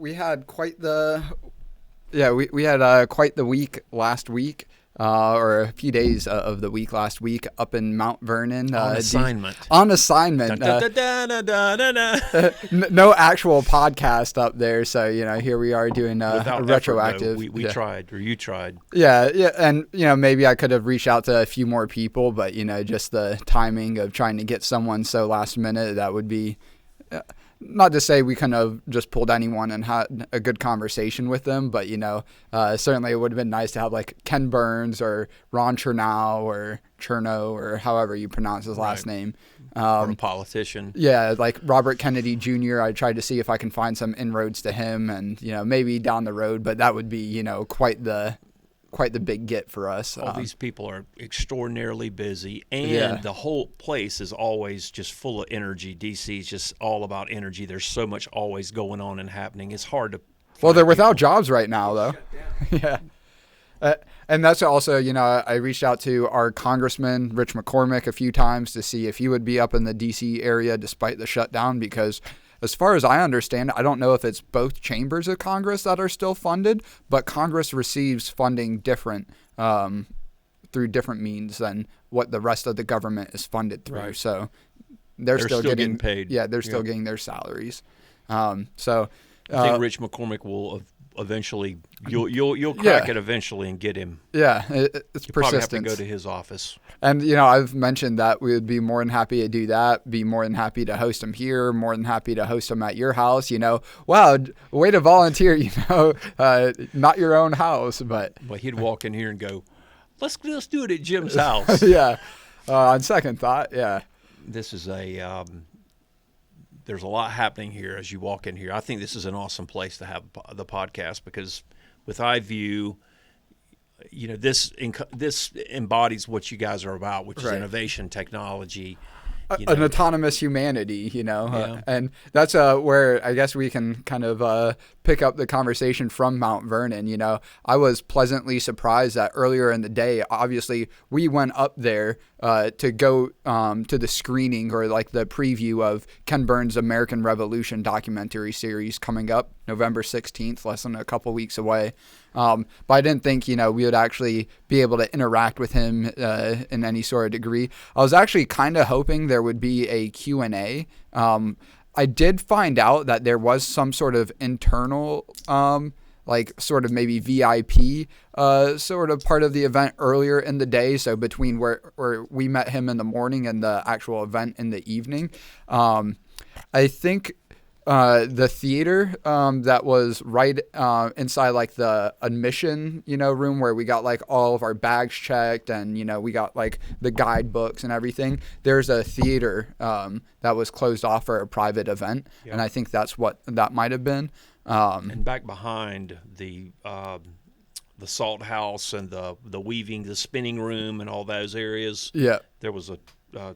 we had quite the we had quite the week last week. Or a few days of the week last week up in Mount Vernon. On assignment. On assignment. No actual podcast up there. So, here we are doing a retroactive. Effort, we tried, or you tried. Yeah. And, maybe I could have reached out to a few more people, but, just the timing of trying to get someone so last minute, that would be... not to say we couldn't have just pulled anyone and had a good conversation with them, but, certainly it would have been nice to have like Ken Burns or Ron Chernow or Cherno or however you pronounce his last name. Or a politician. Yeah, like Robert Kennedy Jr. I tried to see if I can find some inroads to him and, maybe down the road, but that would be, quite the big get for us. All these people are extraordinarily busy, and the whole place is always just full of energy. DC is just all about energy. There's so much always going on and happening. It's hard to... Well, they're without jobs right now, though. Yeah. And that's also, I reached out to our Congressman, Rich McCormick, a few times to see if he would be up in the DC area despite the shutdown, because... as far as I understand, I don't know if it's both chambers of Congress that are still funded, but Congress receives funding different through different means than what the rest of the government is funded through. Right. So they're still getting paid. Yeah, they're still getting their salaries. I think Rich McCormick will eventually, you'll crack it eventually and get him. Yeah, it's persistence. Probably have to go to his office. And, I've mentioned that we would be more than happy to do that, be more than happy to host him here, more than happy to host him at your house, Wow, way to volunteer, not your own house, but... Well, he'd walk in here and go, let's do it at Jim's house. Yeah, on second thought, yeah. This is there's a lot happening here as you walk in here. I think this is an awesome place to have the podcast because with iView, this embodies what you guys are about, which is innovation, technology. An autonomous humanity, and that's where I guess we can kind of pick up the conversation from Mount Vernon. I was pleasantly surprised that earlier in the day, obviously, we went up there to go to the screening or like the preview of Ken Burns' American Revolution documentary series coming up November 16th, less than a couple weeks away. But I didn't think, we would actually be able to interact with him in any sort of degree. I was actually kind of hoping there would be a Q&A. I did find out that there was some sort of internal, sort of maybe VIP sort of part of the event earlier in the day. So between where we met him in the morning and the actual event in the evening. I think... the theater that was right inside like the admission, room where we got like all of our bags checked and, we got like the guidebooks and everything. There's a theater that was closed off for a private event. Yep. And I think that's what that might have been. And back behind the salt house and the weaving, the spinning room and all those areas. Yeah. There was a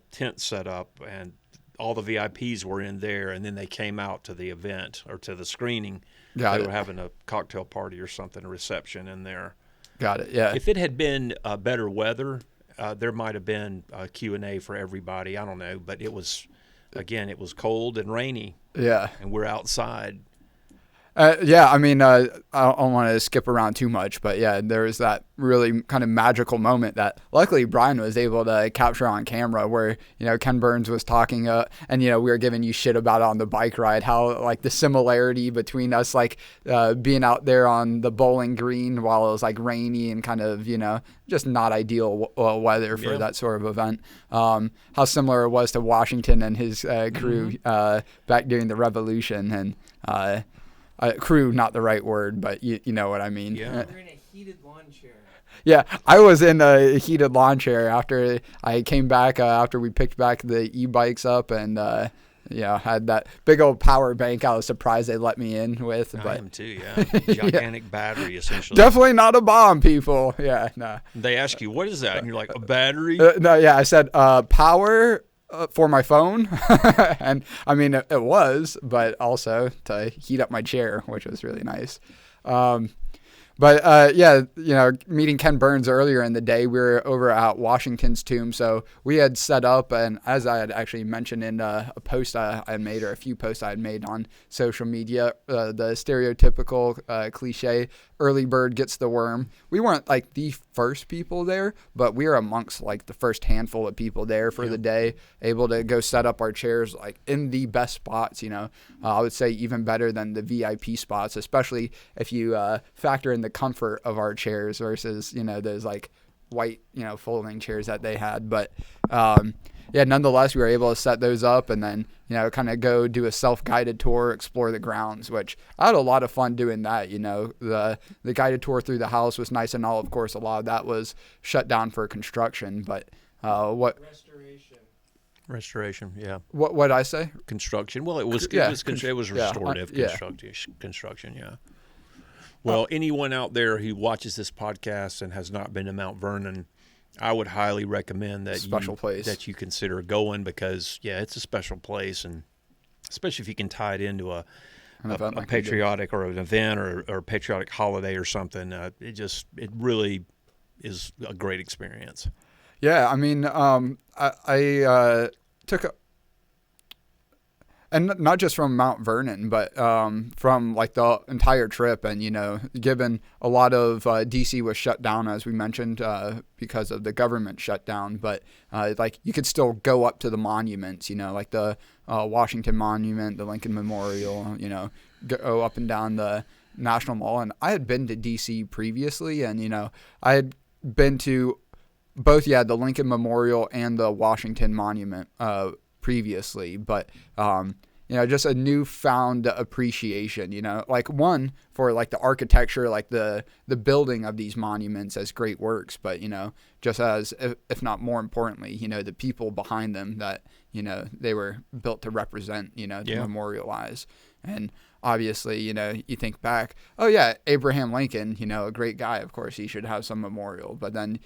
tent set up and all the VIPs were in there, and then they came out to the event or to the screening. They were having a cocktail party or something, a reception in there. Got it, yeah. If it had been better weather, there might have been a Q&A for everybody. I don't know, but it was cold and rainy. Yeah. And we're outside. I don't want to skip around too much, but yeah, there was that really kind of magical moment that luckily Brian was able to capture on camera where, Ken Burns was talking and, we were giving you shit about on the bike ride, how like the similarity between us, like being out there on the bowling green while it was like rainy and kind of, just not ideal weather for that sort of event. How similar it was to Washington and his crew back during the Revolution and, crew, not the right word, but you know what I mean. Yeah. You're in a heated lawn chair. Yeah, I was in a heated lawn chair after I came back, after we picked back the e-bikes up and, had that big old power bank I was surprised they let me in with. I am too, yeah. Gigantic battery, essentially. Definitely not a bomb, people. Yeah, no. They ask you, what is that? And you're like, a battery? No, yeah, I said power for my phone. And I mean, it was, but also to heat up my chair, which was really nice. But meeting Ken Burns earlier in the day, we were over at Washington's tomb. So we had set up, and as I had actually mentioned in a post I had made, or a few posts I had made on social media, the stereotypical cliche, early bird gets the worm. We weren't like the first people there, but we were amongst like the first handful of people there for the day, able to go set up our chairs like in the best spots, I would say even better than the VIP spots, especially if you factor in the comfort of our chairs versus, those like white, folding chairs that they had. But nonetheless, we were able to set those up and then, kind of go do a self-guided tour, explore the grounds, which I had a lot of fun doing that. The guided tour through the house was nice and all. Of course, a lot of that was shut down for construction, but Restoration, yeah. What did I say? Construction. Well, it was restorative construction, yeah. Well, anyone out there who watches this podcast and has not been to Mount Vernon, I would highly recommend that you consider going, because it's a special place, and especially if you can tie it into a patriotic or an event or a patriotic holiday or something. It really is a great experience. Yeah, I mean, I took and not just from Mount Vernon, but from like the entire trip. And, given a lot of DC was shut down, as we mentioned, because of the government shutdown. But like you could still go up to the monuments, like the Washington Monument, the Lincoln Memorial, go up and down the National Mall. And I had been to DC previously, and, I had been to both, the Lincoln Memorial and the Washington Monument previously, but just a newfound appreciation, like one for like the architecture, like the building of these monuments as great works, but just as, if not more importantly, the people behind them that they were built to represent, to memorialize. And obviously, you think back, Abraham Lincoln, a great guy, of course he should have some memorial. But then,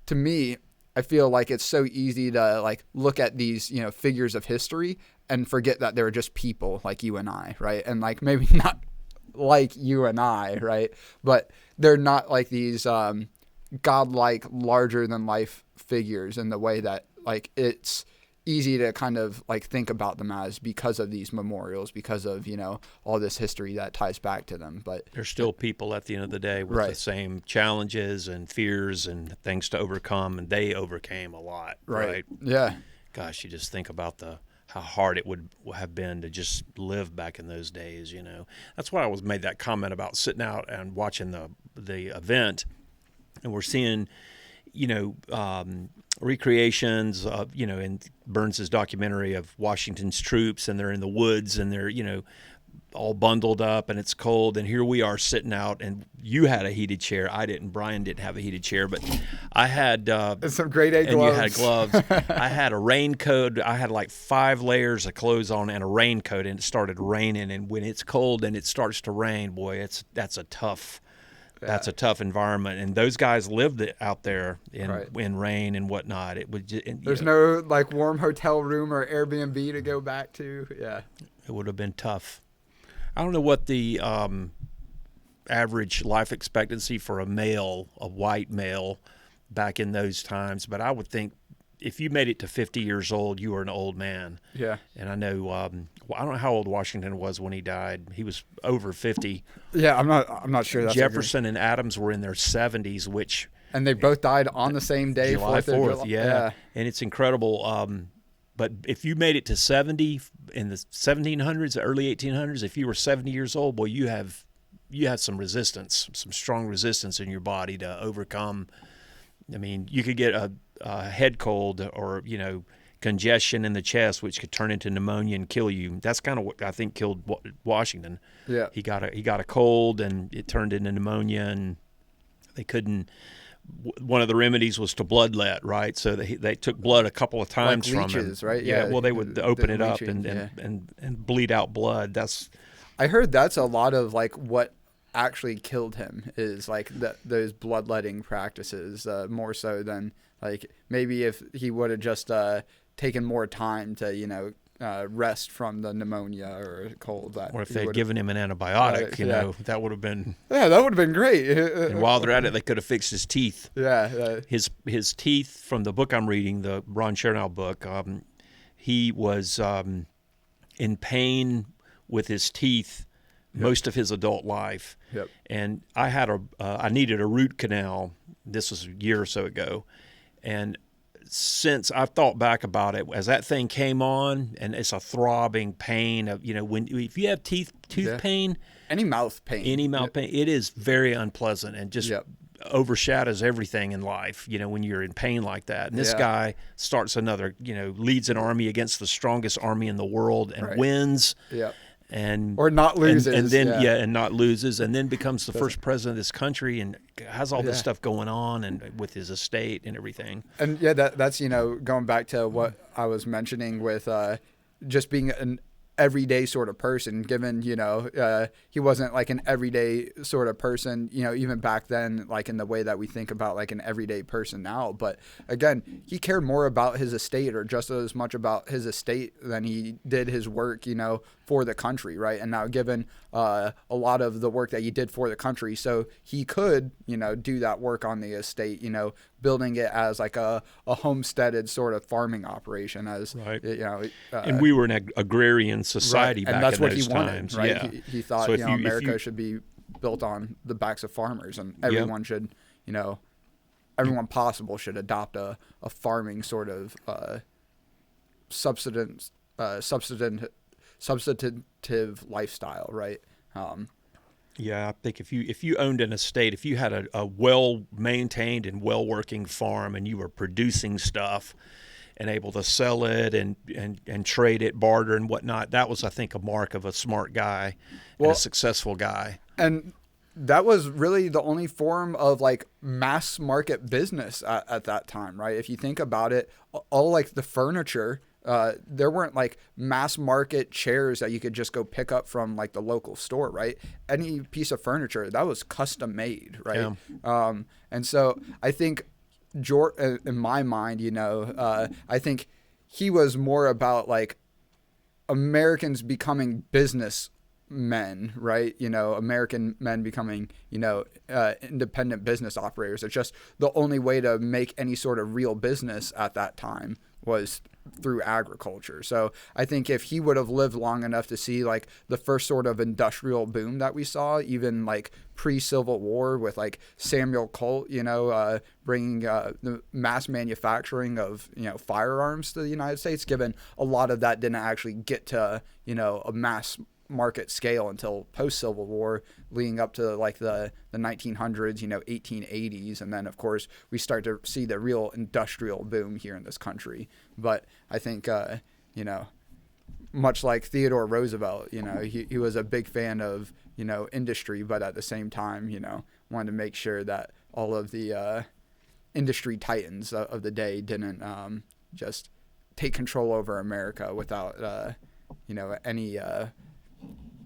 to me, I feel like it's so easy to like look at these, figures of history and forget that they're just people like you and I, right? And like maybe not like you and I, right? But they're not like these godlike, larger than life figures in the way that like it's easy to kind of like think about them as, because of these memorials, because of all this history that ties back to them. But they're still people at the end of the day with the same challenges and fears and things to overcome, and they overcame a lot, right? Yeah. Gosh, you just think about how hard it would have been to just live back in those days. That's why I made that comment about sitting out and watching the event, and we're seeing recreations of, in Burns's documentary of Washington's troops, and they're in the woods and they're, all bundled up and it's cold. And here we are sitting out, and you had a heated chair. I didn't. Brian didn't have a heated chair, but I had some grade A gloves. And you had gloves. I had a raincoat. I had like 5 layers of clothes on and a raincoat, and it started raining. And when it's cold and it starts to rain, boy, that's a tough environment, and those guys lived it out there in rain and whatnot. It would. There's no like warm hotel room or Airbnb to go back to. Yeah, it would have been tough. I don't know what the average life expectancy for a white male, back in those times, but I would think if you made it to 50 years old, you were an old man. Yeah. And I know, I don't know how old Washington was when he died. He was over 50. Yeah, I'm not sure. That's Jefferson and Adams were in their 70s, and they both died on the same day, July 4th. Yeah. And it's incredible. But if you made it to 70 in the 1700s, the early 1800s, if you were 70 years old, boy, you have some resistance, some strong resistance in your body to overcome. I mean, you could get a head cold or, congestion in the chest, which could turn into pneumonia and kill you. That's kind of what I think killed Washington. Yeah. He got a cold and it turned into pneumonia, and they couldn't. One of the remedies was to bloodlet, right? So they took blood a couple of times like from leeches, him. Right? Yeah. Well, they would open it up and bleed out blood. I heard that's a lot of like what actually killed him is like those bloodletting practices, more so than like maybe if he would have just taken more time to rest from the pneumonia or cold. Or if they had given him an antibiotic, you know, that would have been... Yeah, that would have been great. And while they're at it, they could have fixed his teeth. Yeah. His teeth, from the book I'm reading, the Ron Chernow book, he was in pain with his teeth most of his adult life. Yep. And I needed a root canal. This was a year or so ago. And since I've thought back about it, as that thing came on, and it's a throbbing pain of, you know, if you have tooth pain, any mouth pain, it is very unpleasant and just overshadows everything in life, you know, when you're in pain like that. And this guy starts another, you know, leads an army against the strongest army in the world and wins. Yeah. Or not loses. And then, and not loses, and then becomes the first president of this country and has all this stuff going on and with his estate and everything. And that's, you know, going back to what I was mentioning with just being an everyday sort of person, given, you know, he wasn't like an everyday sort of person, you know, even back then, like in the way that we think about like an everyday person now. But again, he cared more about his estate, or just as much about his estate, than he did his work, you know, for the country, right? And now given a lot of the work that he did for the country, so he could, you know, do that work on the estate, you know, building it as like a homesteaded sort of farming operation, as you know. And we were an agrarian society back in those times. And that's what he wanted, right? Yeah. He thought, so America should be built on the backs of farmers, and everyone should, you know, everyone possible should adopt a farming sort of substantive lifestyle, right? I think if you owned an estate, if you had a well-maintained and well-working farm, and you were producing stuff and able to sell it and trade it, barter and whatnot, that was, I think, a mark of a smart guy and a successful guy. And that was really the only form of like mass market business at that time, right? If you think about it, all like the furniture, there weren't like mass market chairs that you could just go pick up from like the local store, right? Any piece of furniture that was custom made, right? Yeah. And so I think George, in my mind, you know, I think he was more about like Americans becoming businessmen, right? You know, American men becoming, you know, independent business operators. It's just the only way to make any sort of real business at that time was through agriculture. So I think if he would have lived long enough to see like the first sort of industrial boom that we saw, even like pre-Civil War, with like Samuel Colt, you know, bringing the mass manufacturing of, you know, firearms to the United States, given a lot of that didn't actually get to, you know, a mass market scale until post-Civil War, leading up to like the 1900s, you know, 1880s. And then, of course, we start to see the real industrial boom here in this country. But I think, you know, much like Theodore Roosevelt, you know, he was a big fan of, you know, industry, but at the same time, you know, wanted to make sure that all of the industry titans of the day didn't just take control over America without, you know,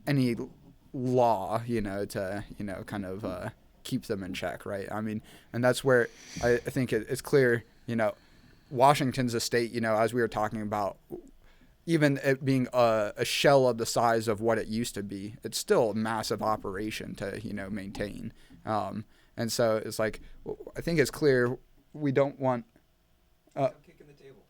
any law, you know, to, you know, kind of keep them in check, right? I mean, and that's where I think it's clear, you know, Washington's estate, you know, as we were talking about, even it being a shell of the size of what it used to be, it's still a massive operation to, you know, maintain. And so it's like, I think it's clear we don't want... kicking the table.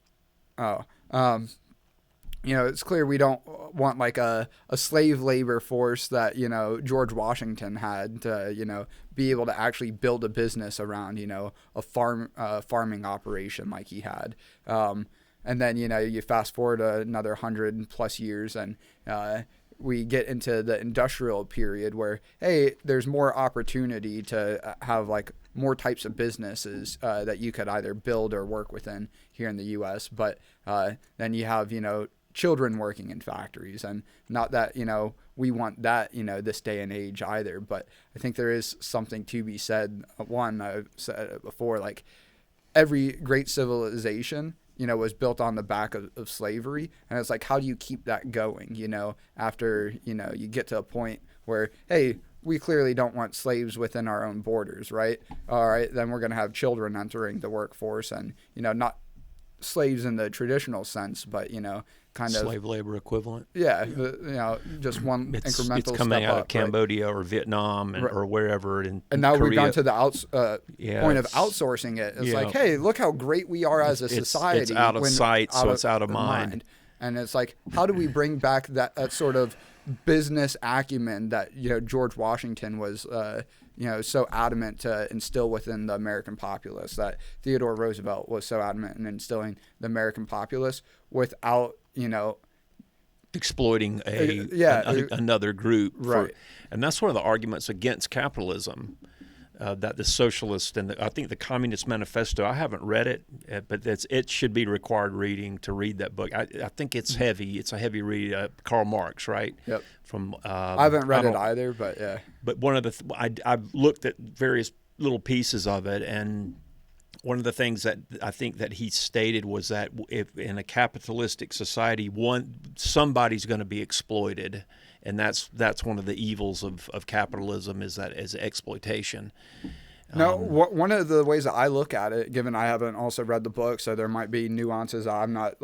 You know, it's clear we don't want like a slave labor force that, you know, George Washington had to, you know, be able to actually build a business around, you know, a farming operation like he had. And then, you know, you fast forward another 100+ years and we get into the industrial period where, hey, there's more opportunity to have like more types of businesses that you could either build or work within here in the U.S. But then you have, you know, children working in factories, and not that, you know, we want that, you know, this day and age either. But I think there is something to be said. One, I've said it before, like every great civilization, you know, was built on the back of slavery. And it's like, how do you keep that going, you know, after, you know, you get to a point where, hey, we clearly don't want slaves within our own borders, right? All right, then we're going to have children entering the workforce, and, you know, not slaves in the traditional sense, but kind of slave labor equivalent. Yeah, just one incremental it's coming step out up, of Cambodia or Vietnam or wherever. And now Korea. We've gone to the point of outsourcing it. It's like, hey, look how great we are as a society. It's out of sight, so it's out of mind. And it's like, how do we bring back that sort of business acumen that George Washington was so adamant to instill within the American populace, that Theodore Roosevelt was so adamant in instilling the American populace without exploiting another group. Right. And that's one of the arguments against capitalism, that the socialist and I think the Communist Manifesto, I haven't read it, but it should be required reading to read that book. I think it's heavy. It's a heavy read. Karl Marx, right? Yep. I haven't read it either, but yeah. But one of I've looked at various little pieces of it, and one of the things that I think that he stated was that if in a capitalistic society, somebody's going to be exploited, and that's one of the evils of capitalism is exploitation. Now, one of the ways that I look at it, given I haven't also read the book, so there might be nuances I'm not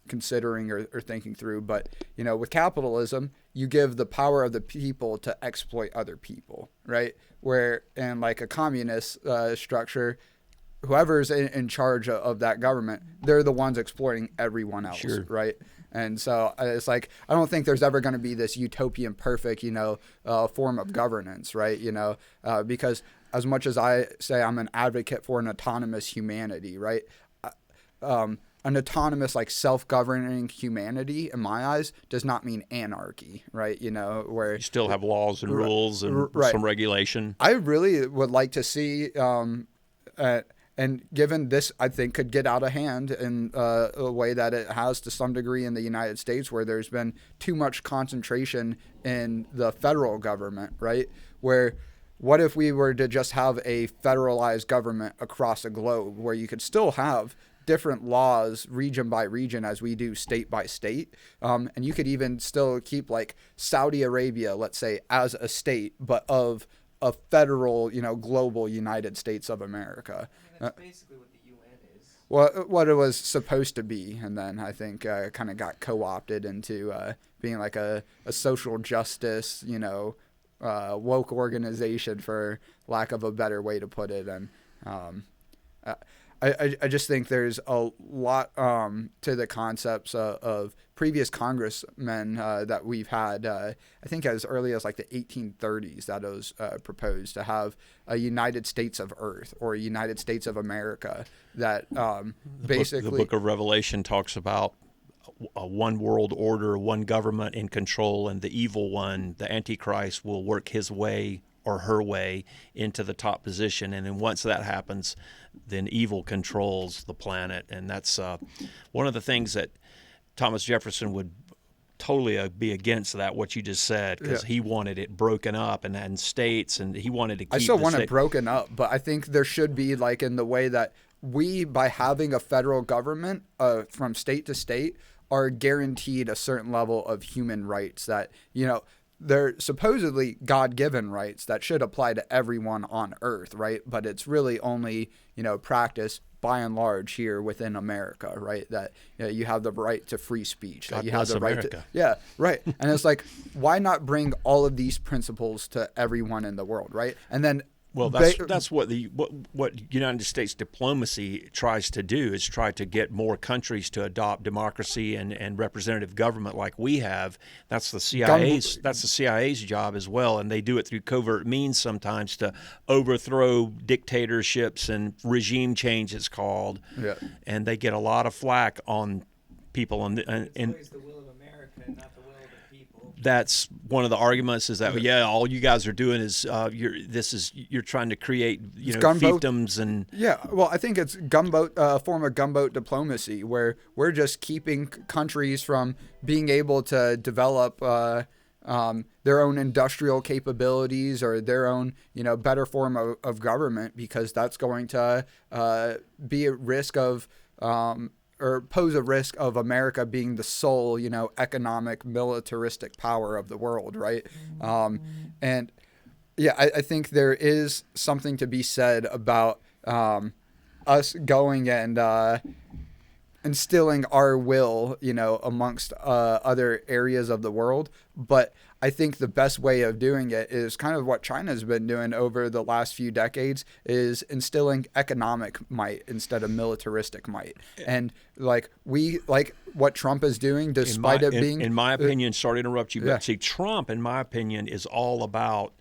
considering or thinking through, but with capitalism, you give the power of the people to exploit other people, right? Where in like a communist structure, whoever's in charge of that government, they're the ones exploiting everyone else, sure. Right? And so it's like, I don't think there's ever going to be this utopian perfect, form of governance, right? Because as much as I say I'm an advocate for an autonomous humanity, right? An autonomous, like self-governing humanity, in my eyes, does not mean anarchy, right? Where you still have laws and rules and some regulation. I really would like to see, and given this, I think, could get out of hand in a way that it has to some degree in the United States, where there's been too much concentration in the federal government, right? Where what if we were to just have a federalized government across the globe, where you could still have different laws region by region as we do state by state, and you could even still keep like Saudi Arabia, let's say, as a state, but of a federal, global United States of America. That's basically what the UN is. Well, what it was supposed to be, and then I think kind of got co-opted into being like a social justice, woke organization, for lack of a better way to put it. And I just think there's a lot to the concepts of previous congressmen that we've had, I think as early as like the 1830s, that was proposed to have a United States of Earth or a United States of America that basically... The book of Revelation talks about a one world order, one government in control, and the evil one, the Antichrist, will work his way or her way into the top position. And then once that happens, then evil controls the planet. And that's one of the things that Thomas Jefferson would totally be against, that what you just said, because he wanted it broken up and states, and he wanted to keep I still want it broken up, but I think there should be, like, in the way that we, by having a federal government from state to state, are guaranteed a certain level of human rights that, they're supposedly God-given rights that should apply to everyone on Earth, right? But it's really only, practiced by and large here within America, right? That you have the right to free speech. God that you bless have the America. Right. And it's like, why not bring all of these principles to everyone in the world, right? And then well, that's what United States diplomacy tries to do, is try to get more countries to adopt democracy and representative government like we have. That's the CIA's job as well, and they do it through covert means sometimes to overthrow dictatorships and regime change, it's called. Yeah. And they get a lot of flack on people It's always the will of America, not the will of the people. That's one of the arguments, is that all you guys are doing is you're trying to create fiefdoms and well, I think it's a form of gunboat diplomacy, where we're just keeping countries from being able to develop their own industrial capabilities or their own better form of government, because that's going to be at risk of or pose a risk of America being the sole, economic, militaristic power of the world, right? And I think there is something to be said about us going and instilling our will, amongst other areas of the world. But I think the best way of doing it is kind of what China's been doing over the last few decades, is instilling economic might instead of militaristic might. And like what Trump is doing, despite it being... In my opinion, sorry to interrupt you, but see, Trump, in my opinion, is all about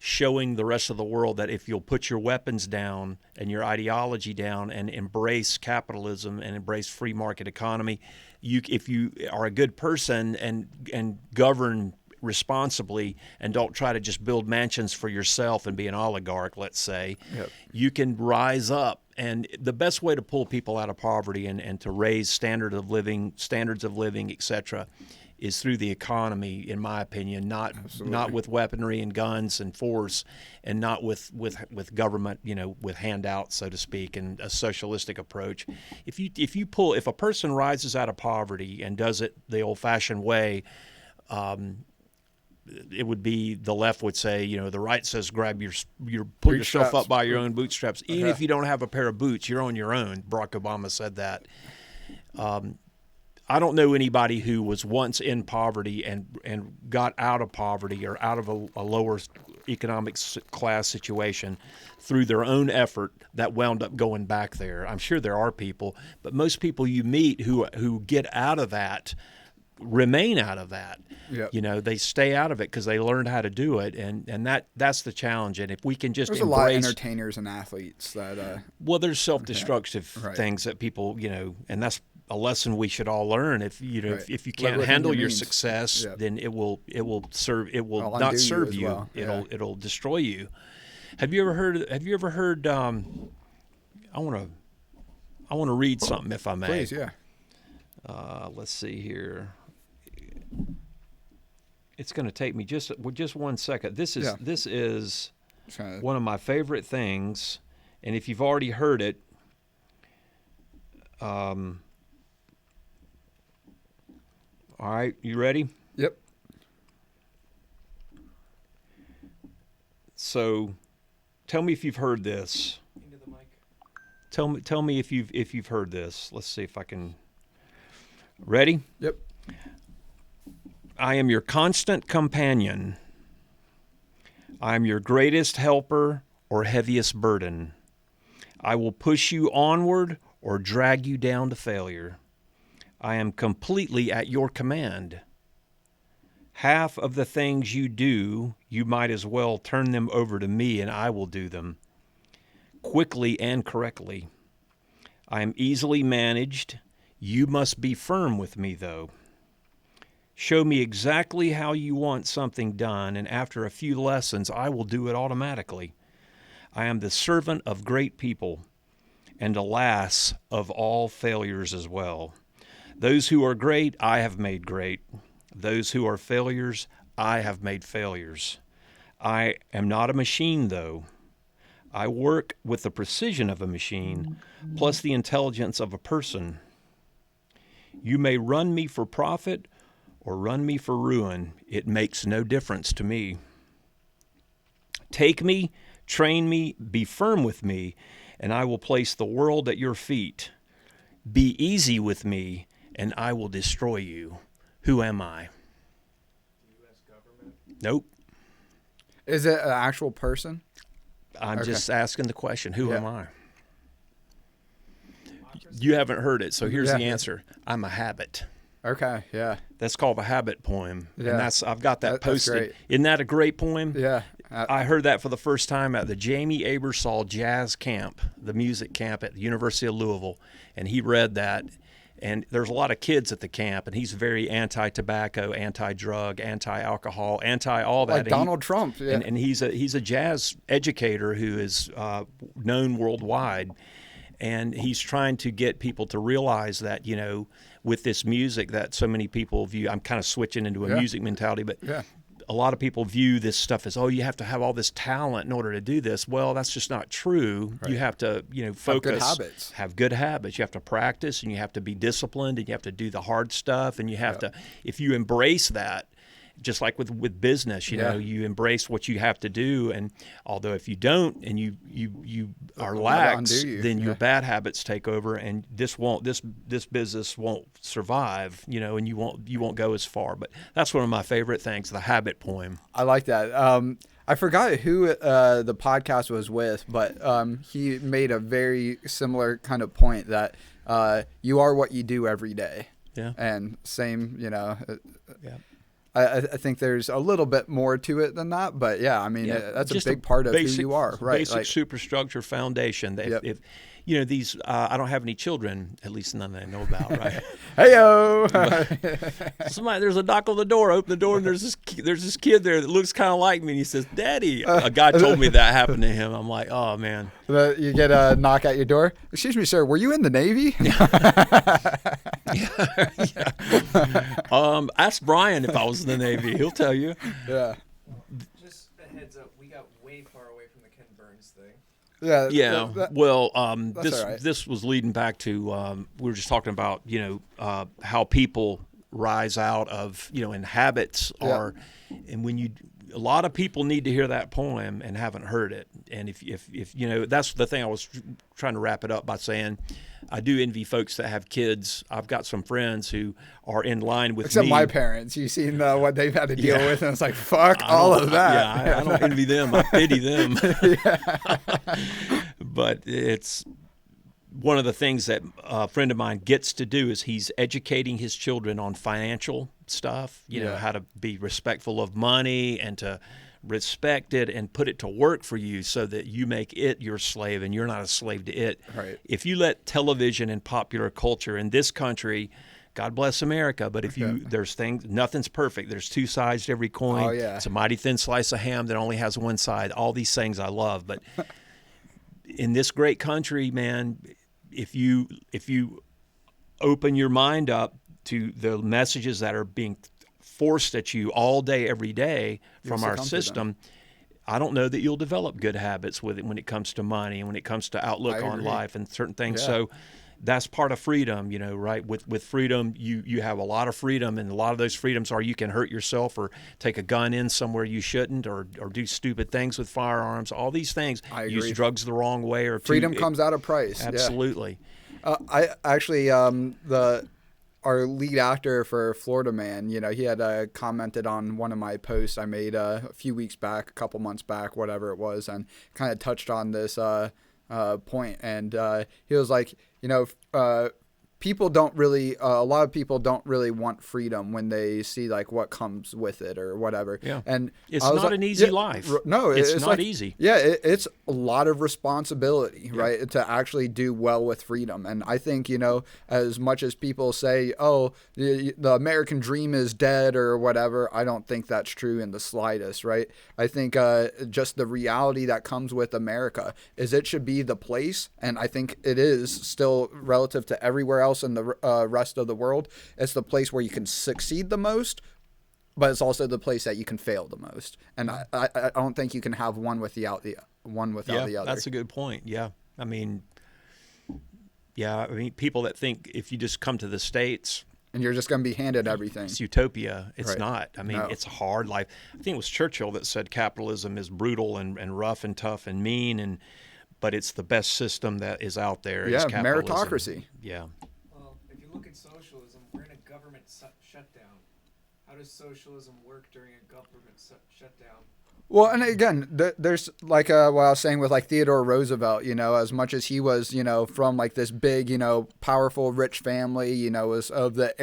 showing the rest of the world that if you'll put your weapons down and your ideology down and embrace capitalism and embrace free market economy, if you are a good person and govern responsibly and don't try to just build mansions for yourself and be an oligarch, let's say, you can rise up. And the best way to pull people out of poverty and to raise standards of living, etc., is through the economy, in my opinion, not with weaponry and guns and force, and not with government, with handouts, so to speak, and a socialistic approach. If a person rises out of poverty and does it the old-fashioned way, it would be, the left would say, the right says grab pull yourself up by your own bootstraps. Even if you don't have a pair of boots, you're on your own. Barack Obama said that. I don't know anybody who was once in poverty and got out of poverty or out of a lower economic class situation through their own effort that wound up going back there. I'm sure there are people, but most people you meet who get out of that remain out of that. Yep. They stay out of it because they learned how to do it, and that's the challenge. And if we can just there's embrace, a lot of entertainers and athletes that there's self-destructive things that people and that's a lesson we should all learn. If you can't handle your success, then it will not serve you. Well. It'll destroy you. Have you ever heard I want to read something, if I may. Please, yeah. Let's see here. It's going to take me just 1 second. This is one of my favorite things, and if you've already heard it, all right, you ready? Yep. So, tell me if you've heard this. Into the mic. Tell me if you've heard this. Let's see if I can. Ready? Yep. I am your constant companion. I am your greatest helper or heaviest burden. I will push you onward or drag you down to failure. I am completely at your command. Half of the things you do, you might as well turn them over to me and I will do them, quickly and correctly. I am easily managed. You must be firm with me, though. Show me exactly how you want something done, and after a few lessons, I will do it automatically. I am the servant of great people, and alas, of all failures as well. Those who are great, I have made great. Those who are failures, I have made failures. I am not a machine, though. I work with the precision of a machine, plus the intelligence of a person. You may run me for profit or run me for ruin. It makes no difference to me. Take me, train me, be firm with me, and I will place the world at your feet. Be easy with me, and I will destroy you. Who am I? U.S. government? Nope. Is it an actual person? I'm just asking the question. Who am I? You haven't heard it, so here's the answer. I'm a habit. Okay, yeah. That's called a habit poem. Yeah. And I've got that posted. Great. Isn't that a great poem? Yeah. I heard that for the first time at the Jamie Abersol Jazz Camp, the music camp at the University of Louisville, and he read that. And there's a lot of kids at the camp, and he's very anti-tobacco, anti-drug, anti-alcohol, anti-all that. Like Donald Trump, yeah. And he's a jazz educator who is known worldwide, and he's trying to get people to realize that, with this music that so many people view, I'm kind of switching into a music mentality, but a lot of people view this stuff as, you have to have all this talent in order to do this. Well, that's just not true. Right. You have to, focus. Have good habits. You have to practice, and you have to be disciplined, and you have to do the hard stuff, and you have to, if you embrace that, just like with business, you know, you embrace what you have to do, and although if you don't and you are lax, then your bad habits take over, and this business won't survive, you know, and you won't go as far. But that's one of my favorite things, the habit poem. I like that. I forgot who the podcast was with, but he made a very similar kind of point that you are what you do every day. Yeah. And same, you know. Yeah. I think there's a little bit more to it than that, but yeah, I mean, that's just a big part of who you are, right? Basic superstructure foundation. That if you know, these, I don't have any children, at least none that I know about, right? Hey-yo! There's a knock on the door, open the door, and there's this kid there that looks kind of like me, and he says, "Daddy." A guy told me that happened to him. I'm like, oh, man. You get a knock at your door. "Excuse me, sir, were you in the Navy?" Ask Brian if I was in the Navy. He'll tell you. Yeah. Just a heads up, we got way far away from the Ken Burns thing. Yeah. Well, this right. This was leading back to we were just talking about, you know, how people rise out of, you know, and habits are, and when a lot of people need to hear that poem and haven't heard it. And if you know, that's the thing I was trying to wrap it up by saying, I do envy folks that have kids. I've got some friends who are in line with Except me. my parents. You've seen what they've had to deal with, and it's like, fuck all of that. I don't envy them. I pity them. But it's one of the things that a friend of mine gets to do is he's educating his children on financial stuff, you know, how to be respectful of money and to respect it and put it to work for you so that you make it your slave and you're not a slave to it. Right. If you let television and popular culture in this country, God bless America, but if there's things, nothing's perfect. There's two sides to every coin. Oh, yeah. It's a mighty thin slice of ham that only has one side. All these things I love, but in this great country, man, if you open your mind up to the messages that are being forced at you all day, every day from our system, I don't know that you'll develop good habits with it when it comes to money and when it comes to outlook on life and certain things. So that's part of freedom, you know, right? With freedom, you have a lot of freedom, and a lot of those freedoms are you can hurt yourself or take a gun in somewhere you shouldn't, or do stupid things with firearms. All these things. Use drugs the wrong way, or freedom comes at a price. Absolutely. I actually our lead actor for Florida Man, you know, he had commented on one of my posts I made a few weeks back, a couple months back, whatever it was, and kind of touched on this point. And he was like, you know, people don't really, a lot of people don't really want freedom when they see like what comes with it or whatever. Yeah. And it's not an easy life. No, it's not like, easy. Yeah. It's a lot of responsibility, right? To actually do well with freedom. And I think, you know, as much as people say, oh, the American dream is dead or whatever, I don't think that's true in the slightest, right? I think just the reality that comes with America is it should be the place, and I think it is still relative to everywhere else in the rest of the world. It's the place where you can succeed the most, but it's also the place that you can fail the most. And I don't think you can have one without the other. That's a good point. Yeah. I mean, people that think if you just come to the States and you're just going to be handed everything, it's utopia. It's not. I mean, it's a hard life. I think it was Churchill that said capitalism is brutal and rough and tough and mean, but it's the best system that is out there. Yeah, is capitalism. meritocracy. Yeah. Well, if you look at socialism, we're in a government shutdown. How does socialism work during a government shutdown? Well, and again, there's like what I was saying with like Theodore Roosevelt, you know, as much as he was, you know, from like this big, you know, powerful, rich family, you know, was of the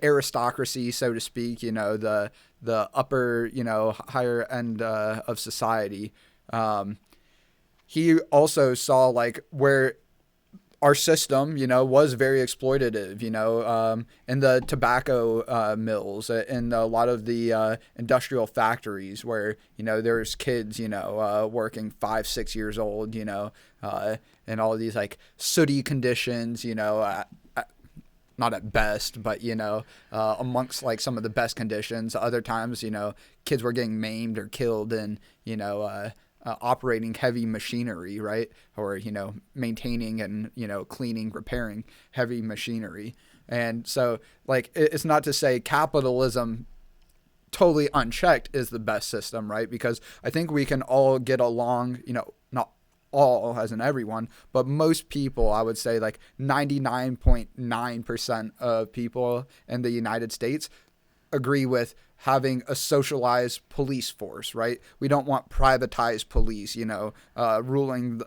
aristocracy, so to speak, you know, the upper, you know, higher end of society. He also saw like where our system, you know, was very exploitative, you know, in the tobacco mills, in a lot of the industrial factories where, you know, there's kids, you know, working 5-6 years old, you know, and all of these like sooty conditions, you know, not at best, but, you know, amongst like some of the best conditions. Other times, you know, kids were getting maimed or killed in, you know, operating heavy machinery, right? Or, you know, maintaining and, you know, cleaning, repairing heavy machinery. And so, like, it's not to say capitalism totally unchecked is the best system, right? Because I think we can all get along, not all as in everyone, but most people, I would say like 99.9% of people in the United States agree with having a socialized police force, right? We don't want privatized police, ruling. You can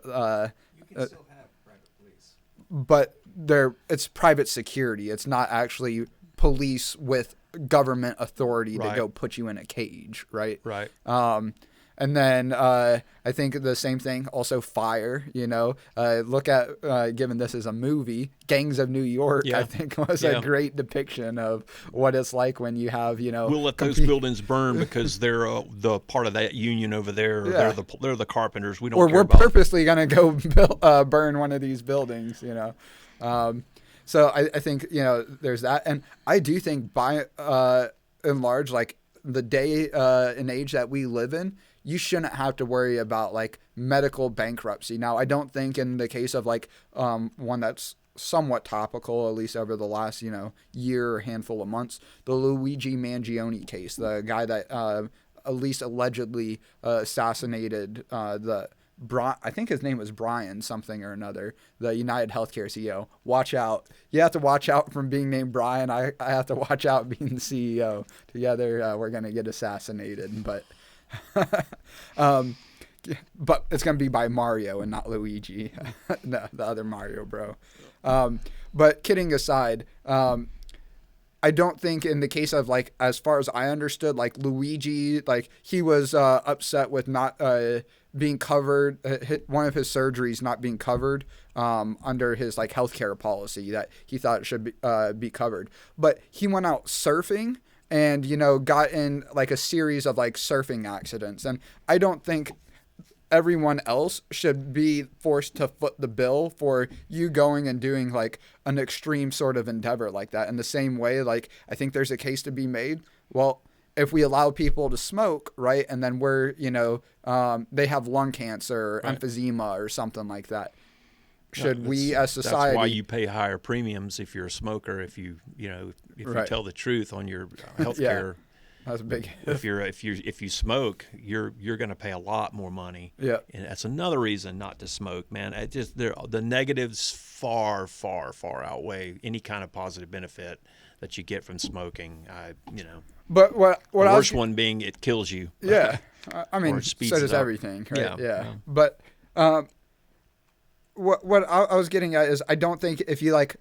still have private police. But it's private security. It's not actually police with government authority to go put you in a cage, right? Right. And then I think the same thing, also fire, look at, given this is a movie, Gangs of New York, I think was a great depiction of what it's like when you have, We'll let those buildings burn because they're the part of that union over there. Or they're the carpenters. We don't care about. Or we're purposely going to go burn one of these buildings, So I think, there's that. And I do think by and large, like the day and age that we live in, you shouldn't have to worry about like medical bankruptcy. Now, I don't think in the case of like one that's somewhat topical, at least over the last, year or handful of months, the Luigi Mangione case, the guy that at least allegedly assassinated I think his name was Brian something or another, the United Healthcare CEO. Watch out. You have to watch out from being named Brian. I have to watch out being the CEO. Together, we're going to get assassinated. But but it's going to be by Mario and not Luigi. No, the other Mario bro. But kidding aside, I don't think in the case of like, as far as I understood, like Luigi, like he was upset with not being covered, one of his surgeries not being covered under his like healthcare policy that he thought it should be covered. But he went out surfing and, got in like a series of like surfing accidents. And I don't think everyone else should be forced to foot the bill for you going and doing like an extreme sort of endeavor like that. In the same way, like I think there's a case to be made. Well, if we allow people to smoke, right, and then we're, they have lung cancer or emphysema or something like that. Should we as society? That's why you pay higher premiums if you're a smoker. If you tell the truth on your health care. That's big. If you smoke, you're going to pay a lot more money. Yeah, and that's another reason not to smoke, man. The negatives far outweigh any kind of positive benefit that you get from smoking. But what the worst one being it kills you. Yeah, I mean, so does everything, right? Yeah. But what I was getting at is I don't think if you like.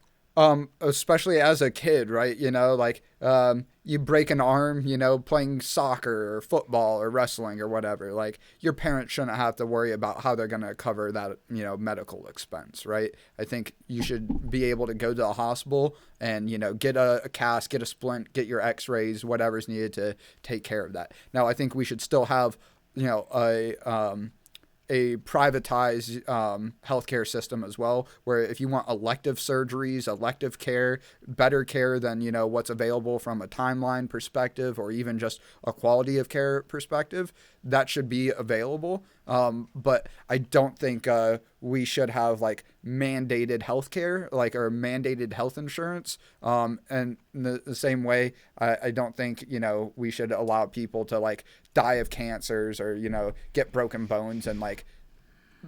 Especially as a kid, right? You break an arm, playing soccer or football or wrestling or whatever. Like your parents shouldn't have to worry about how they're going to cover that, medical expense, right? I think you should be able to go to a hospital and, get a cast, get a splint, get your x-rays, whatever's needed to take care of that. Now, I think we should still have, a privatized healthcare system as well, where if you want elective surgeries, elective care, better care than, what's available from a timeline perspective or even just a quality of care perspective, that should be available. But I don't think we should have like mandated healthcare, or mandated health insurance. And in the same way, I don't think, we should allow people to like die of cancers or, get broken bones and like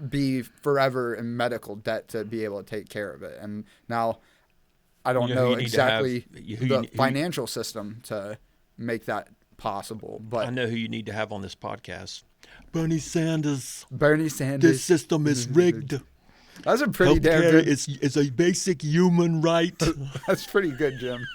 be forever in medical debt to be able to take care of it. And now I don't know exactly the financial system to make that possible, but I know who you need to have on this podcast. Bernie Sanders. This system is rigged. That's a pretty damn good. It's a basic human right. That's pretty good, Jim.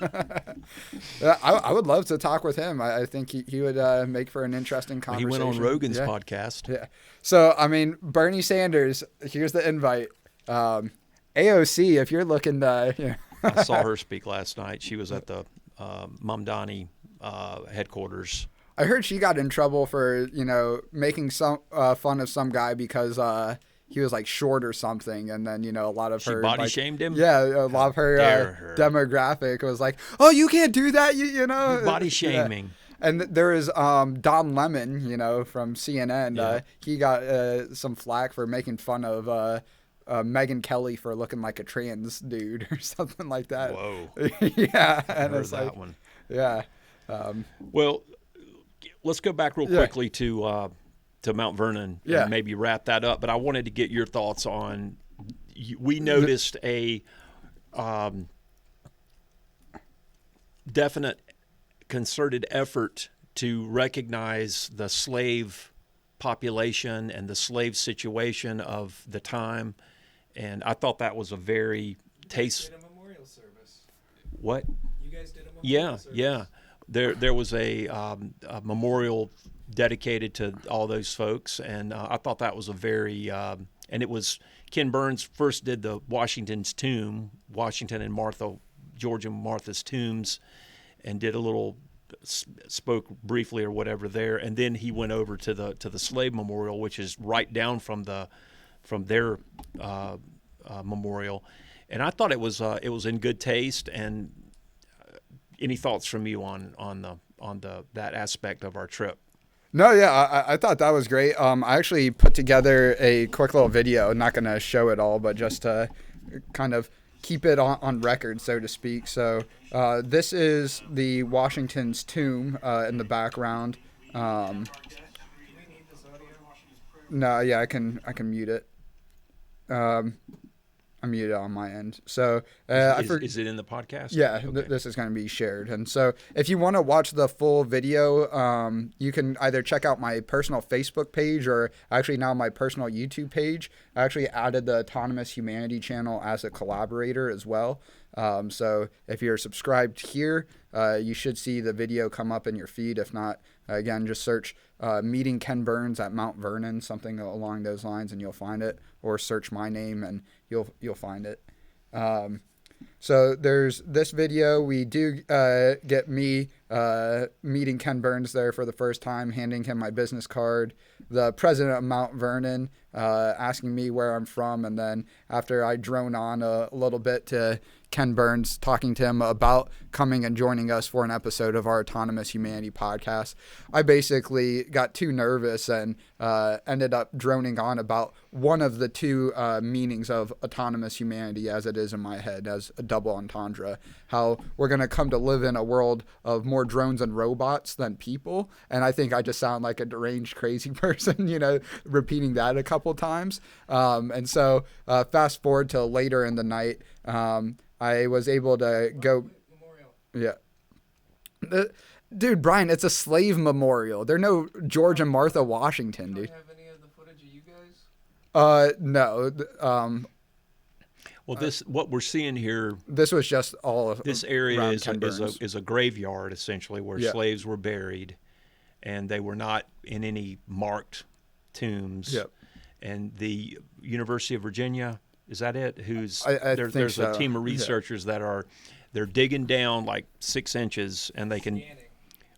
I would love to talk with him. I think he would make for an interesting conversation. He went on Rogan's podcast. Yeah. So, I mean, Bernie Sanders, here's the invite. AOC, if you're looking to... I saw her speak last night. She was at the Mamdani headquarters. I heard she got in trouble for, making some fun of some guy because... he was like short or something, and then a lot of her body shamed him. Yeah, a lot of her demographic was like, "Oh, you can't do that," you know. Body shaming. Yeah. And there is Don Lemon, from CNN. Yeah. He got some flack for making fun of Megyn Kelly for looking like a trans dude or something like that. Whoa. Yeah, and I heard it's that like, one. Yeah. Well, let's go back real quickly to Mount Vernon and maybe wrap that up. But I wanted to get your thoughts on. We noticed a definite concerted effort to recognize the slave population and the slave situation of the time, and I thought that was a very did a memorial service. What? You guys did a memorial service. Yeah. There was a memorial dedicated to all those folks, and I thought that was a very and it was Ken Burns first did the Washington's tomb, Washington and George and Martha's tombs, and did a little spoke briefly or whatever there, and then he went over to the slave memorial, which is right down from their memorial, and I thought it was in good taste. And any thoughts from you on that aspect of our trip? No, yeah, I thought that was great. I actually put together a quick little video. I'm not going to show it all, but just to kind of keep it on record, so to speak. So this is the Washington's tomb in the background. No, yeah, I can mute it. I'm muted on my end. So is it in the podcast? Yeah, okay. This is going to be shared. And so if you want to watch the full video, you can either check out my personal Facebook page or actually now my personal YouTube page. I actually added the Autonomous Humanity channel as a collaborator as well. So if you're subscribed here, you should see the video come up in your feed. If not, again, just search Meeting Ken Burns at Mount Vernon, something along those lines, and you'll find it. Or search my name and you'll find it. So there's this video. We do get me meeting Ken Burns there for the first time, handing him my business card. The president of Mount Vernon asking me where I'm from, and then after I drone on a little bit to Ken Burns, talking to him about coming and joining us for an episode of our Autonomous Humanity podcast, I basically got too nervous and ended up droning on about one of the two meanings of autonomous humanity as it is in my head, as a double entendre, how we're going to come to live in a world of more drones and robots than people. And I think I just sound like a deranged, crazy person, repeating that a couple times. And so fast forward to later in the night, I was able to go. Memorial. Yeah. Dude, Brian, it's a slave memorial. They're no George and Martha Washington, dude. Do you have any of the footage of you guys? No. Well, what we're seeing here. This was just all of this area is a graveyard essentially where slaves were buried, and they were not in any marked tombs. Yep. And the University of Virginia. Is that it? There's so. A team of researchers they're digging down like 6 inches, and they can. Scanning.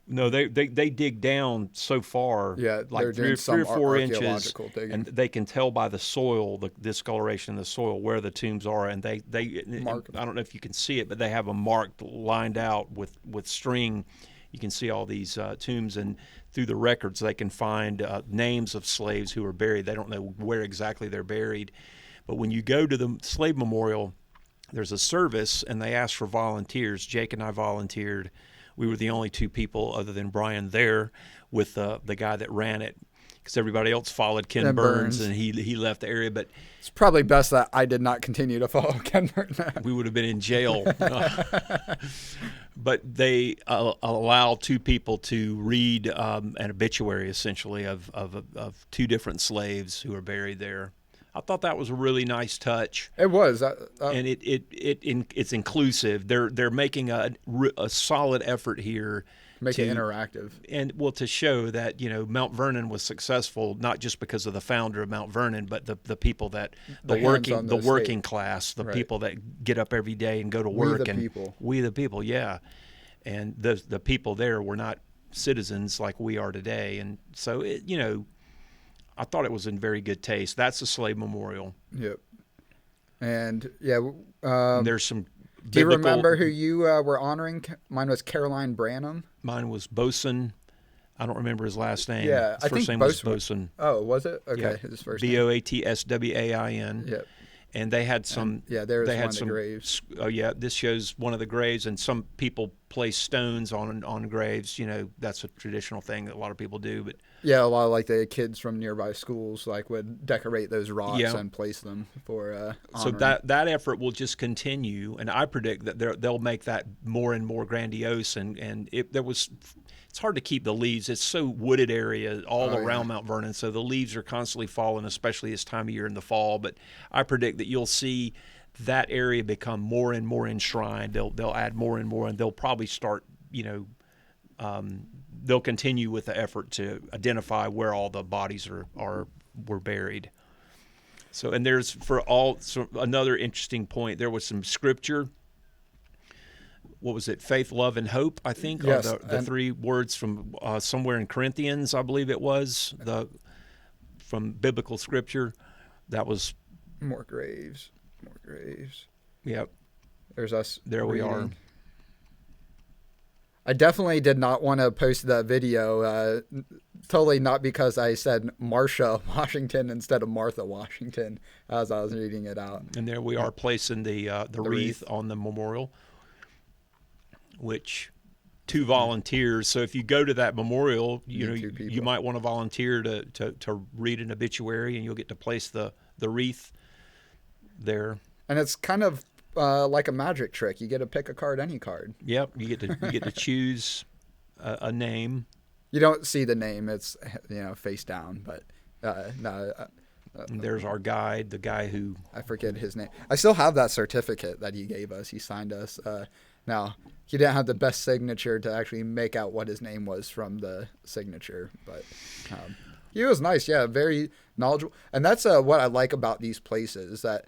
No, they dig down so far, like three or 4 inches, and they can tell by the soil, the discoloration in the soil, where the tombs are, and they mark. I don't know if you can see it, but they have them marked, lined out with string. You can see all these tombs, and through the records, they can find names of slaves who are buried. They don't know where exactly they're buried. But when you go to the slave memorial, there's a service, and they ask for volunteers. Jake and I volunteered. We were the only two people other than Brian there with the guy that ran it, because everybody else followed Ken Burns, and he left the area. But it's probably best that I did not continue to follow Ken Burns. We would have been in jail. But they allow two people to read an obituary, essentially, of two different slaves who are buried there. I thought that was a really nice touch. It was, and it's inclusive. They're making a solid effort here, make it interactive, and to show that Mount Vernon was successful not just because of the founder of Mount Vernon, but the people that the working class, the people that get up every day and go to work, we the people, yeah, and the people there were not citizens like we are today, and so I thought it was in very good taste. That's a slave memorial. Yep. And there's some. Do you remember who you were honoring? Mine was Caroline Branham. Mine was Bosun. I don't remember his last name. Yeah, his first name was Bosun. Oh, was it? Okay, yeah. His first Boatswain. Yep. And they had some. There was one of the graves. Oh yeah, this shows one of the graves, and some people place stones on graves. That's a traditional thing that a lot of people do. But yeah, a lot of like the kids from nearby schools like would decorate those rocks and place them for. So that effort will just continue, and I predict that they'll make that more and more grandiose. And it's hard to keep the leaves. It's so wooded area all around Mount Vernon, so the leaves are constantly falling, especially this time of year in the fall. But I predict that you'll see that area become more and more enshrined. They'll add more and more, and they'll probably start, they'll continue with the effort to identify where all the bodies were buried. So, and there's another interesting point. There was some scripture. What was it? Faith, love, and hope, I think, yes, are the three words from somewhere in Corinthians, I believe it was, from biblical scripture. That was... More graves. Yep. There's us. There reading. We are. I definitely did not want to post that video, totally not because I said Marsha Washington instead of Martha Washington as I was reading it out. And there we are placing the wreath on the memorial, which 2 volunteers. So if you go to that memorial, you might want to volunteer to read an obituary, and you'll get to place the wreath there. And it's kind of like a magic trick. You get to pick a card, any card. Yep, you get to choose a name. You don't see the name; it's face down. But there's our guide, the guy who I forget his name. I still have that certificate that he gave us. He signed us. Now he didn't have the best signature to actually make out what his name was from the signature, but he was nice. Yeah, very knowledgeable, and that's what I like about these places. That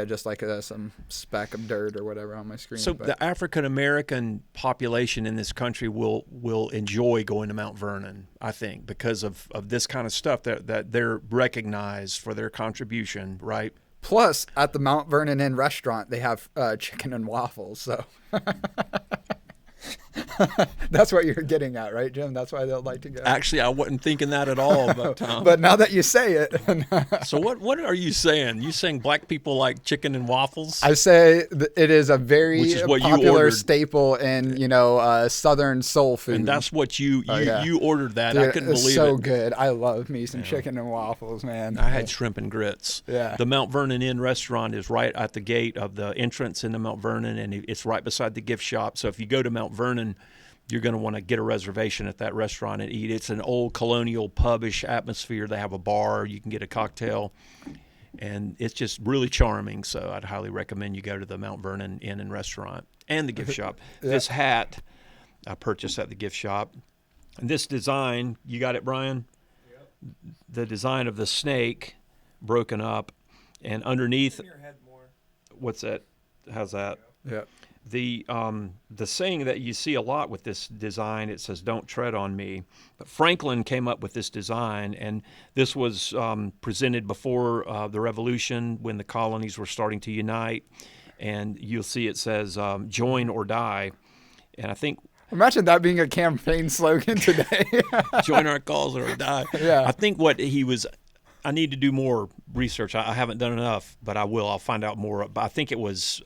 just like some speck of dirt or whatever on my screen. So the African American population in this country will enjoy going to Mount Vernon, I think, because of this kind of stuff that they're recognized for their contribution, right? Plus, at the Mount Vernon Inn restaurant, they have chicken and waffles. So that's what you're getting at, right, Jim? That's why they'll like to go. Actually, I wasn't thinking that at all, but but now that you say it. So what are you saying? You saying black people like chicken and waffles? I say it is a very popular staple in Southern soul food. And that's what you ordered that. Dude, I couldn't believe it. So good. I love me some chicken and waffles, man. I had shrimp and grits. Yeah. The Mount Vernon Inn restaurant is right at the gate of the entrance into Mount Vernon, and it's right beside the gift shop. So if you go to Mount Vernon, you're going to want to get a reservation at that restaurant and eat. It's an old colonial pub-ish atmosphere. They have a bar. You can get a cocktail. And it's just really charming. So I'd highly recommend you go to the Mount Vernon Inn and Restaurant and the gift shop. Yeah. This hat I purchased at the gift shop. And this design, you got it, Brian? Yep. The design of the snake broken up. And underneath... In your head more. What's that? How's that? Yeah. The saying that you see a lot with this design, it says, "Don't tread on me." But Franklin came up with this design, and this was presented before the Revolution when the colonies were starting to unite. And you'll see it says, "Join or die." And I think... Imagine that being a campaign slogan today. Join our cause or die. Yeah. I think what he was... I need to do more research. I haven't done enough, but I will. I'll find out more. But I think it was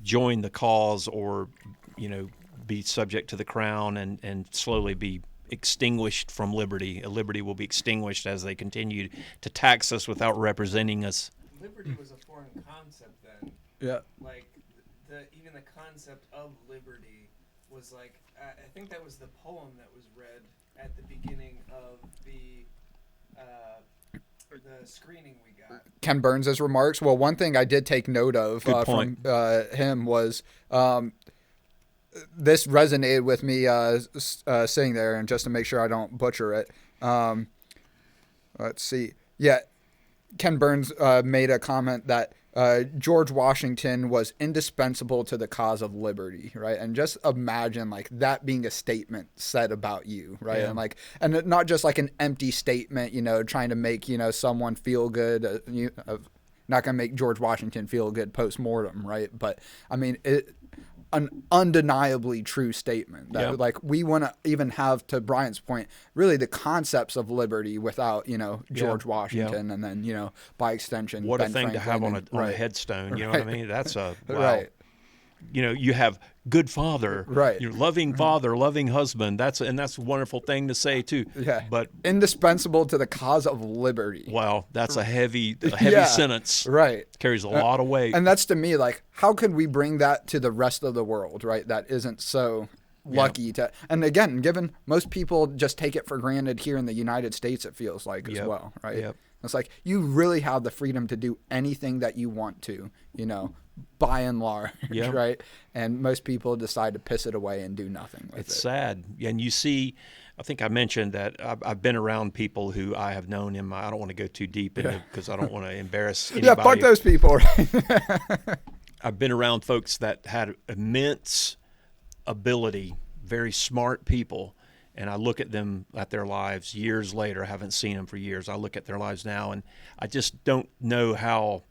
join the cause or, be subject to the crown and slowly be extinguished from liberty. Liberty will be extinguished as they continue to tax us without representing us. Liberty was a foreign concept then. Yeah. Like, even the concept of liberty was like, I think that was the poem that was read at the beginning of the screening we got. Ken Burns' remarks. Well, one thing I did take note of from him was this resonated with me sitting there, and just to make sure I don't butcher it. Let's see. Yeah, Ken Burns made a comment that George Washington was indispensable to the cause of liberty, right? And just imagine like that being a statement said about you, right? Yeah. And not just like an empty statement, trying to make someone feel good. Not gonna make George Washington feel good post mortem, right? But I mean, an undeniably true statement that like we want to even have, to Brian's point, really the concepts of liberty without, George Washington and then, by extension, what Ben a thing Franklin to have on a headstone. You know what I mean? That's a wow. Right. You have good father, right? You're loving father, loving husband. That's a wonderful thing to say too. Yeah. But indispensable to the cause of liberty. Wow, that's a heavy sentence. Right. Carries a lot of weight. And that's, to me, like, how could we bring that to the rest of the world, right? That isn't so lucky to. And again, given most people just take it for granted here in the United States, it feels like as well, right? Yep. It's like you really have the freedom to do anything that you want to, by and large, right? And most people decide to piss it away and do nothing with it. It's sad. And you see, I think I mentioned that I've been around people who I have known I don't want to go too deep into because I don't want to embarrass anybody. Yeah, fuck those people. Right? I've been around folks that had immense ability, very smart people, and I look at them, at their lives years later. I haven't seen them for years. I look at their lives now, and I just don't know how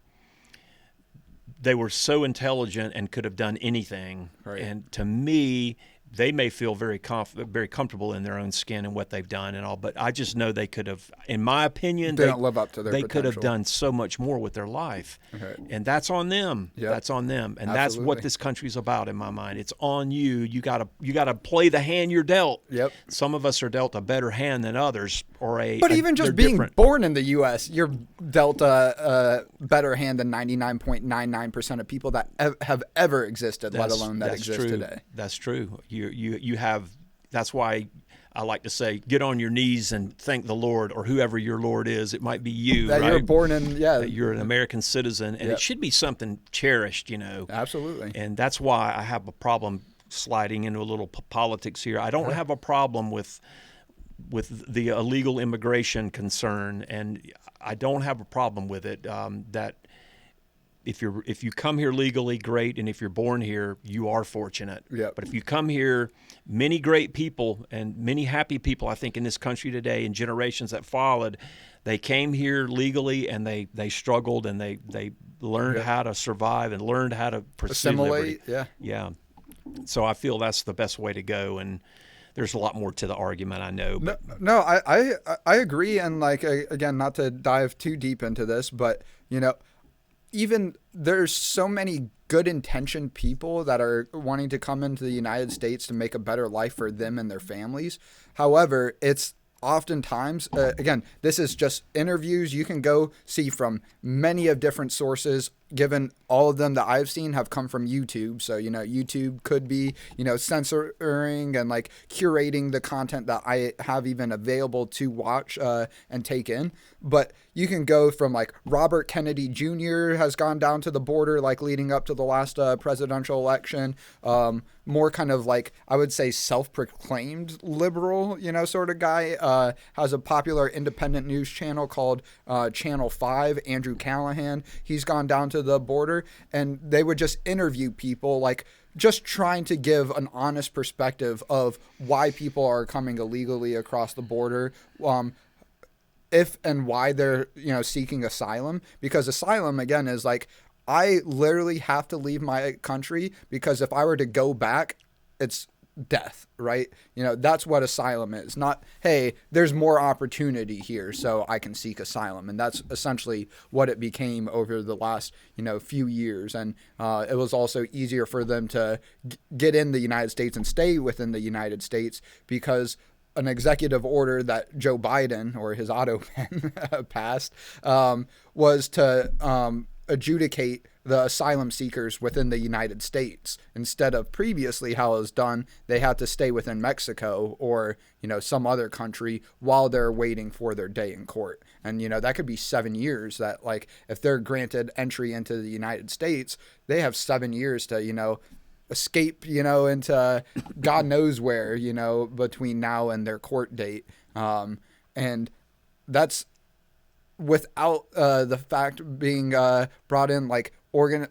they were so intelligent and could have done anything. Right. And to me, they may feel very comfortable in their own skin and what they've done and all, but I just know they could have, in my opinion, they don't live up to their potential. Could have done so much more with their life. Right. And that's on them. Yep. That's on them. And Absolutely. that's what this country's about in my mind. It's on you. You gotta play the hand you're dealt. Yep. Some of us are dealt a better hand than others, But even just being different. born in the U.S., you're dealt a better hand than 99.99% of people that have ever existed, let alone that exist true. today. That's true. You have. That's why I like to say, get on your knees and thank the Lord, or whoever your Lord is. It might be you, that right? You're born in, that you're an American citizen, and Yep. it should be something cherished, Absolutely. And that's why I have a problem sliding into a little politics here. I don't have a problem with the illegal immigration concern, and I don't have a problem with it. That if you come here legally, great, and if you're born here, you are fortunate. Yep. But if you come here, many great people and many happy people, I think, in this country today, and generations that followed, they came here legally and they struggled and they learned how to survive and learned how to pursue liberty. Yeah. So I feel that's the best way to go, and there's a lot more to the argument, I know. But. No, I agree, and like again, not to dive too deep into this, but even there's so many good intentioned people that are wanting to come into the United States to make a better life for them and their families. However, it's oftentimes, again, this is just interviews you can go see from many of different sources, given all of them that I've seen have come from YouTube. So, YouTube could be, censoring and like curating the content that I have even available to watch and take in. But you can go from like Robert Kennedy Jr. has gone down to the border, like leading up to the last presidential election. More kind of like, I would say, self-proclaimed liberal, sort of guy, has a popular independent news channel called Channel 5, Andrew Callahan. He's gone down to the border, and they would just interview people, like just trying to give an honest perspective of why people are coming illegally across the border, if and why they're, seeking asylum. Because asylum, again, is like, I literally have to leave my country because if I were to go back, it's death, right? That's what asylum is. Not, hey, there's more opportunity here, so I can seek asylum. And that's essentially what it became over the last, few years. And it was also easier for them to get in the United States and stay within the United States because an executive order that Joe Biden, or his auto pen, passed, was to adjudicate the asylum seekers within the United States, instead of previously how it was done. They had to stay within Mexico or, some other country while they're waiting for their day in court. And, that could be 7 years that, like, if they're granted entry into the United States, they have 7 years to, escape, into God knows where, between now and their court date. And that's without the fact being brought in, like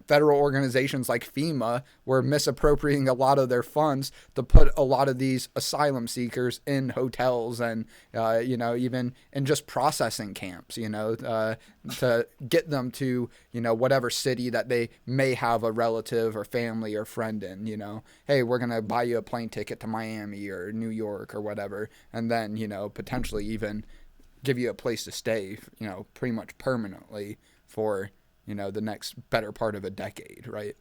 federal organizations like FEMA were misappropriating a lot of their funds to put a lot of these asylum seekers in hotels and, even in just processing camps, to get them to, whatever city that they may have a relative or family or friend in, hey, we're going to buy you a plane ticket to Miami or New York or whatever. And then, potentially even give you a place to stay, pretty much permanently for, the next better part of a decade, right?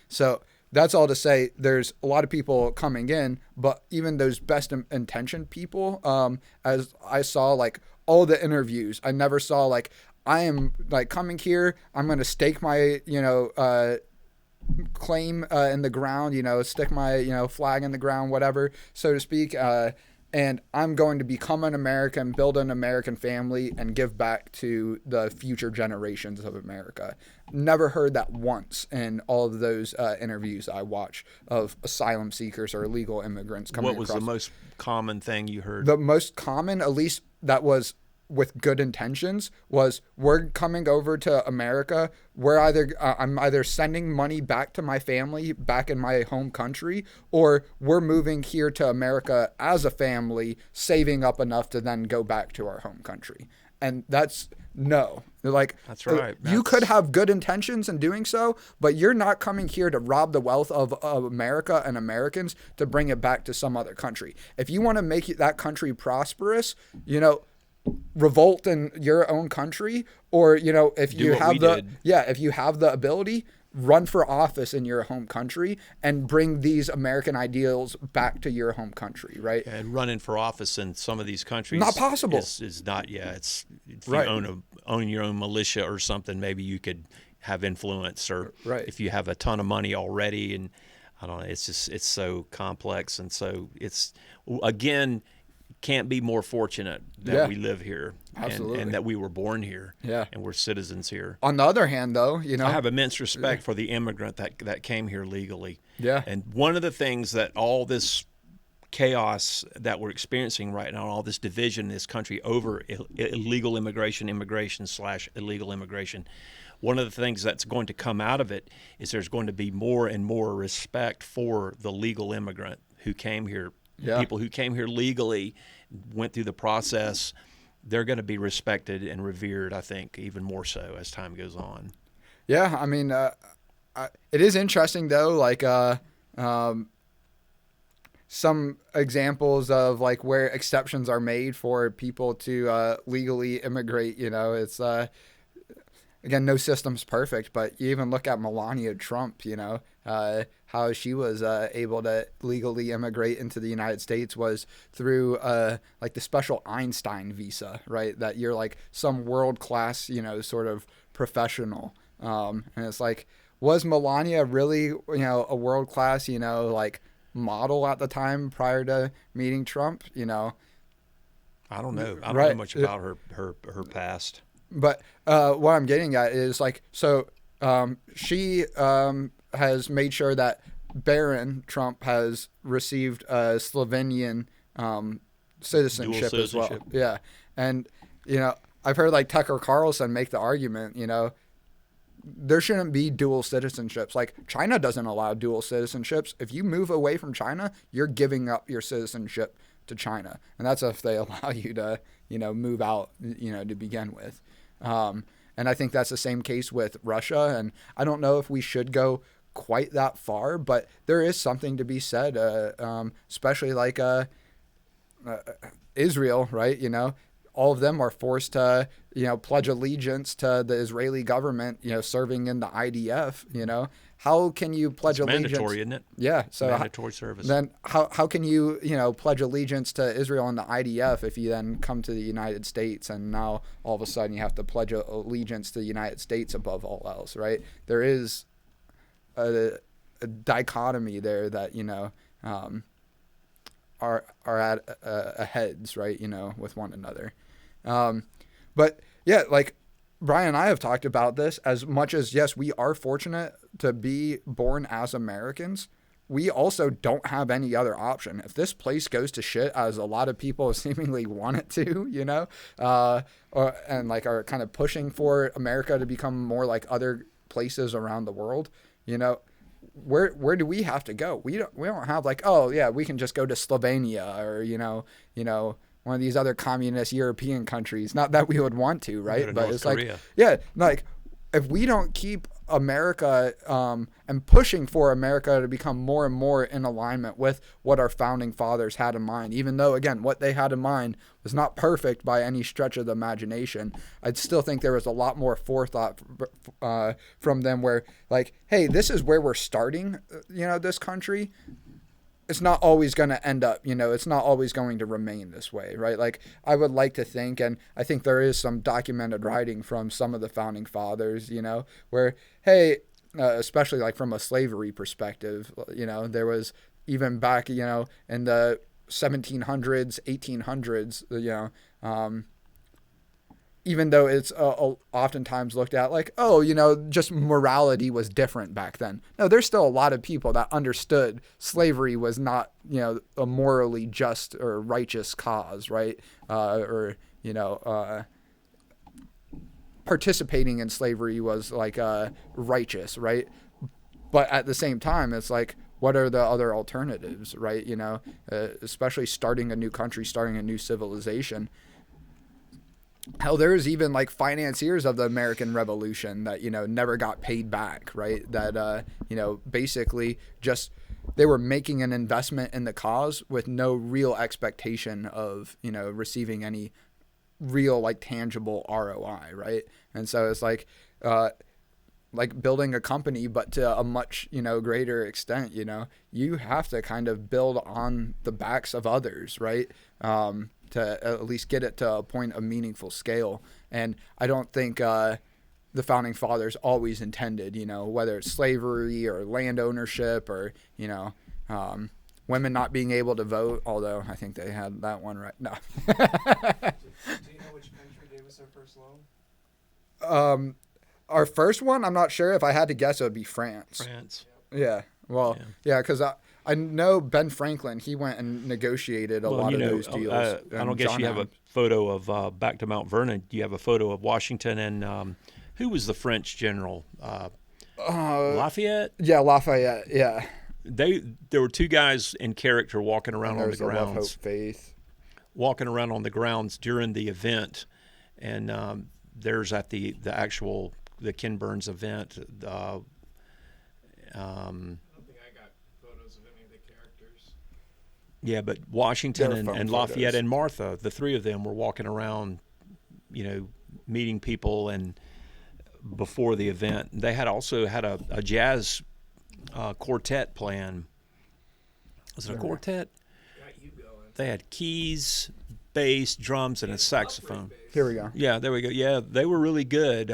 So that's all to say there's a lot of people coming in, but even those best intentioned people, as I saw, like all the interviews, I never saw like, I am like coming here, I'm going to stake my, claim in the ground, stick my, flag in the ground, whatever, so to speak, and I'm going to become an American, build an American family, and give back to the future generations of America. Never heard that once in all of those interviews I watched of asylum seekers or illegal immigrants coming across. What was the most common thing you heard? The most common, at least that was with good intentions, was we're coming over to America. I'm either sending money back to my family back in my home country, or we're moving here to America as a family, saving up enough to then go back to our home country. And that's no. Like, that's right. You could have good intentions in doing so, but you're not coming here to rob the wealth of America and Americans to bring it back to some other country. If you want to make that country prosperous, revolt in your own country, or if you have the ability, run for office in your home country and bring these American ideals back to your home country, right? And running for office in some of these countries not possible. Is not. It's if right. you own your own militia or something, maybe you could have influence, or right. if you have a ton of money already, and I don't know. It's so complex, and so it's again. Can't be more fortunate that we live here and that we were born here and we're citizens here. On the other hand, though, I have immense respect for the immigrant that came here legally. Yeah. And one of the things that all this chaos that we're experiencing right now, all this division in this country over illegal immigration/illegal immigration, one of the things that's going to come out of it is there's going to be more and more respect for the legal immigrant who came here. Yeah. People who came here legally, went through the process, they're going to be respected and revered, I think, even more so as time goes on. Yeah, I mean, it is interesting, though, like some examples of like where exceptions are made for people to legally immigrate, it's again, no system's perfect, but you even look at Melania Trump, how she was able to legally immigrate into the United States was through like the special Einstein visa, right? That you're like some world-class, sort of professional. And it's like, was Melania really, a world-class, like model at the time prior to meeting Trump? I don't know. I don't right. know much about her past. But what I'm getting at is like, so she has made sure that Barron Trump has received Slovenian citizenship as well. Yeah. And, I've heard like Tucker Carlson make the argument, there shouldn't be dual citizenships. Like China doesn't allow dual citizenships. If you move away from China, you're giving up your citizenship to China. And that's if they allow you to, move out, to begin with. And I think that's the same case with Russia. And I don't know if we should go quite that far, but there is something to be said, especially like Israel, right? All of them are forced to, pledge allegiance to the Israeli government, serving in the IDF, How can you pledge allegiance? Mandatory, isn't it? Yeah. So mandatory service. Then how can you, pledge allegiance to Israel and the IDF if you then come to the United States and now all of a sudden you have to pledge allegiance to the United States above all else, right? There is a dichotomy there that, are at heads, right, with one another. But yeah, like Brian and I have talked about this as much as, yes, we are fortunate to be born as Americans. we also don't have any other option. If this place goes to shit, as a lot of people seemingly want it to, and like are kind of pushing for America to become more like other places around the world, where do we have to go? We don't have like, oh yeah, we can just go to Slovenia or one of these other communist European countries. Not that we would want to, right? But it's Korea. Like if we don't keep America and pushing for America to become more and more in alignment with what our founding fathers had in mind, even though, again, what they had in mind was not perfect by any stretch of the imagination, I'd still think there was a lot more forethought from them where, like, hey, this is where we're starting, this country. It's not always going to end up, it's not always going to remain this way, right? Like, I would like to think, and I think there is some documented writing from some of the founding fathers, where, hey, especially like from a slavery perspective, there was even back, in the 1700s, 1800s, even though it's oftentimes looked at like, just morality was different back then. No, there's still a lot of people that understood slavery was not, a morally just or righteous cause, right? Participating in slavery was like righteous, right? But at the same time, it's like, what are the other alternatives, right? Especially starting a new country, starting a new civilization. Hell, there's even like financiers of the American Revolution that, never got paid back, right? That, basically just they were making an investment in the cause with no real expectation of, receiving any real like tangible ROI, right? And so it's like building a company, but to a much, greater extent, you have to kind of build on the backs of others, right? To at least get it to a point of meaningful scale. And I don't think the founding fathers always intended, whether it's slavery or land ownership or, women not being able to vote, although I think they had that one right. No. Do you know which country gave us our first loan? Our first one, I'm not sure. If I had to guess, it would be France. France. Yeah. Well, yeah, because I know Ben Franklin, he went and negotiated a lot of those deals. I don't guess you have a photo of, back to Mount Vernon, you have a photo of Washington and who was the French general? Lafayette? Yeah, Lafayette, yeah. There were two guys in character walking around on the grounds. Love, Hope, Faith. Walking around on the grounds during the event. And there's at the Ken Burns event. I don't think I got photos of any of the characters. Yeah, but Washington and Lafayette and Martha, the three of them were walking around, meeting people and before the event. They had also had a jazz quartet playing. Was it a quartet? Got you going. They had keys, bass, drums, and a saxophone. Here we go. Yeah, there we go. Yeah, they were really good.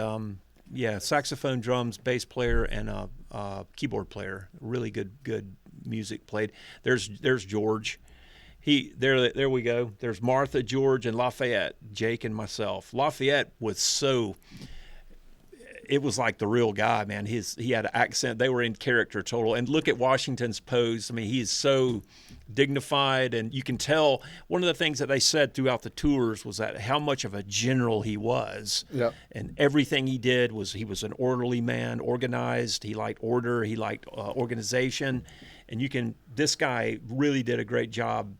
Saxophone, drums, bass player, and a keyboard player. Really good music played. There's George. There we go. There's Martha, George, and Lafayette, Jake, and myself. Lafayette was it was like the real guy, man. He had an accent. They were in character total. And look at Washington's pose. I mean, he is so dignified, and you can tell one of the things that they said throughout the tours was that how much of a general he was. Yep. And everything he did he was an orderly man, organized. He liked order. He liked organization. And this guy really did a great job,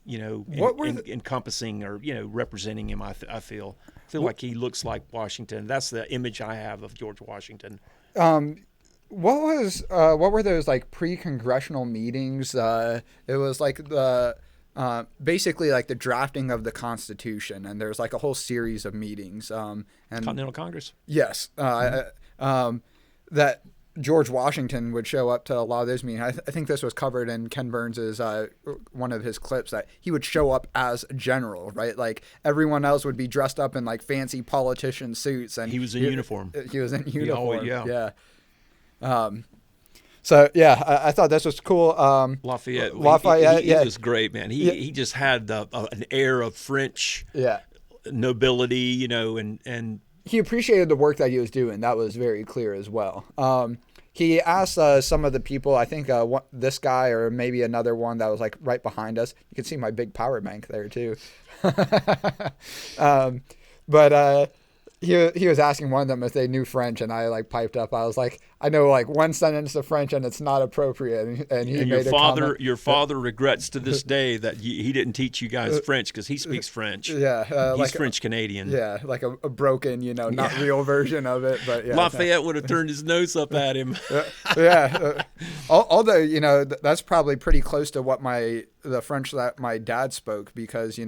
encompassing or, representing him, I feel. I feel like he looks like Washington. That's the image I have of George Washington. What were those like pre-congressional meetings? It was like basically like the drafting of the Constitution, and there's like a whole series of meetings. And Continental Congress. Yes, that George Washington would show up to a lot of those meetings. I think this was covered in Ken Burns's one of his clips, that he would show up as a general, right? Like everyone else would be dressed up in like fancy politician suits, and he was in uniform. He was in uniform. Yeah. So yeah, I thought this was cool. Lafayette, he was great, man. He just had an air of French nobility, and he appreciated the work that he was doing. That was very clear as well. He asked some of the people, I think this guy or maybe another one that was like right behind us. You can see my big power bank there too. But he was asking one of them if they knew French, and I like piped up. I was like, I know like one sentence of French, and it's not appropriate. And he made your father regrets to this day that he didn't teach you guys French because he speaks French. Yeah, he's like French Canadian. Yeah, like a broken, not real version of it. But yeah, Lafayette would have turned his nose up at him. Although that's probably pretty close to what the French that my dad spoke, because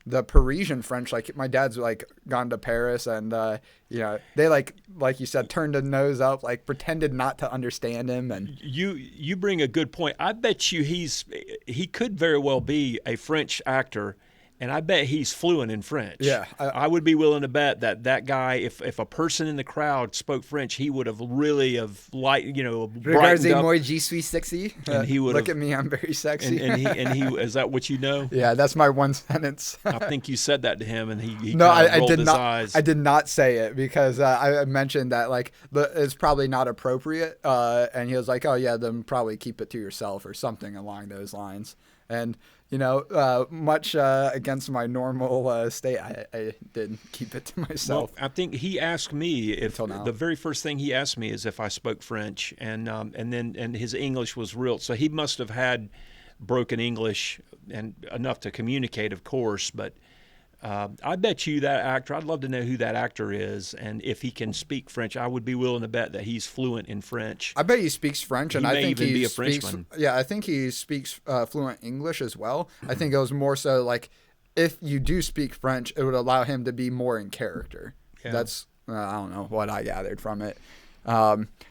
the Parisian French, like my dad's like gone to Paris, and they like you said, turned a nose up, like pretended not to understand him. And you bring a good point. I bet you he could very well be a French actor, and I bet he's fluent in French. Yeah, I would be willing to bet that guy, if a person in the crowd spoke French, he would have really brightened up. Regardez-moi, je suis sexy. And he would look at me, I'm very sexy. And he is that what you know? Yeah, that's my one sentence. I think you said that to him, and he no, I rolled did his not. eyes. I did not say it because I mentioned that like it's probably not appropriate, and he was like, "Oh yeah, then probably keep it to yourself" or something along those lines. And much against my normal state, I did keep it to myself. Well, I think he asked me if the very first thing he asked me is if I spoke French, and his English was real. So he must have had broken English and enough to communicate, of course. But I bet you that actor, I'd love to know who that actor is, and if he can speak French. I would be willing to bet that he's fluent in French. I bet he speaks French, and I think he be a speaks. Frenchman. Yeah, I think he speaks fluent English as well. I think it was more so like if you do speak French, it would allow him to be more in character. Yeah. That's I don't know what I gathered from it.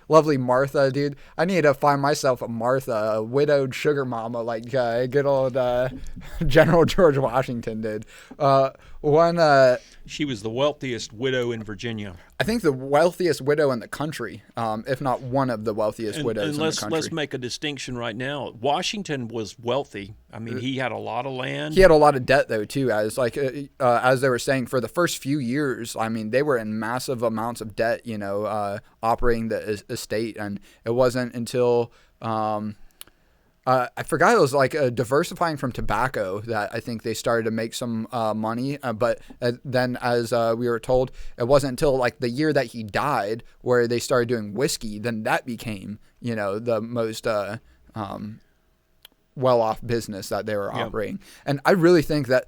Lovely Martha, dude. I need to find myself a Martha, a widowed sugar mama like good old General George Washington did. She was the wealthiest widow in Virginia. I think the wealthiest widow in the country, if not one of the wealthiest widows in the country. Let's make a distinction right now. Washington was wealthy. I mean, he had a lot of land. He had a lot of debt, though, too. As they were saying, for the first few years, I mean, they were in massive amounts of debt, operating the estate. And it wasn't until I forgot, it was like diversifying from tobacco that I think they started to make some money. But then, as we were told, it wasn't until like the year that he died where they started doing whiskey. Then that became, the most well-off business that they were operating. And I really think that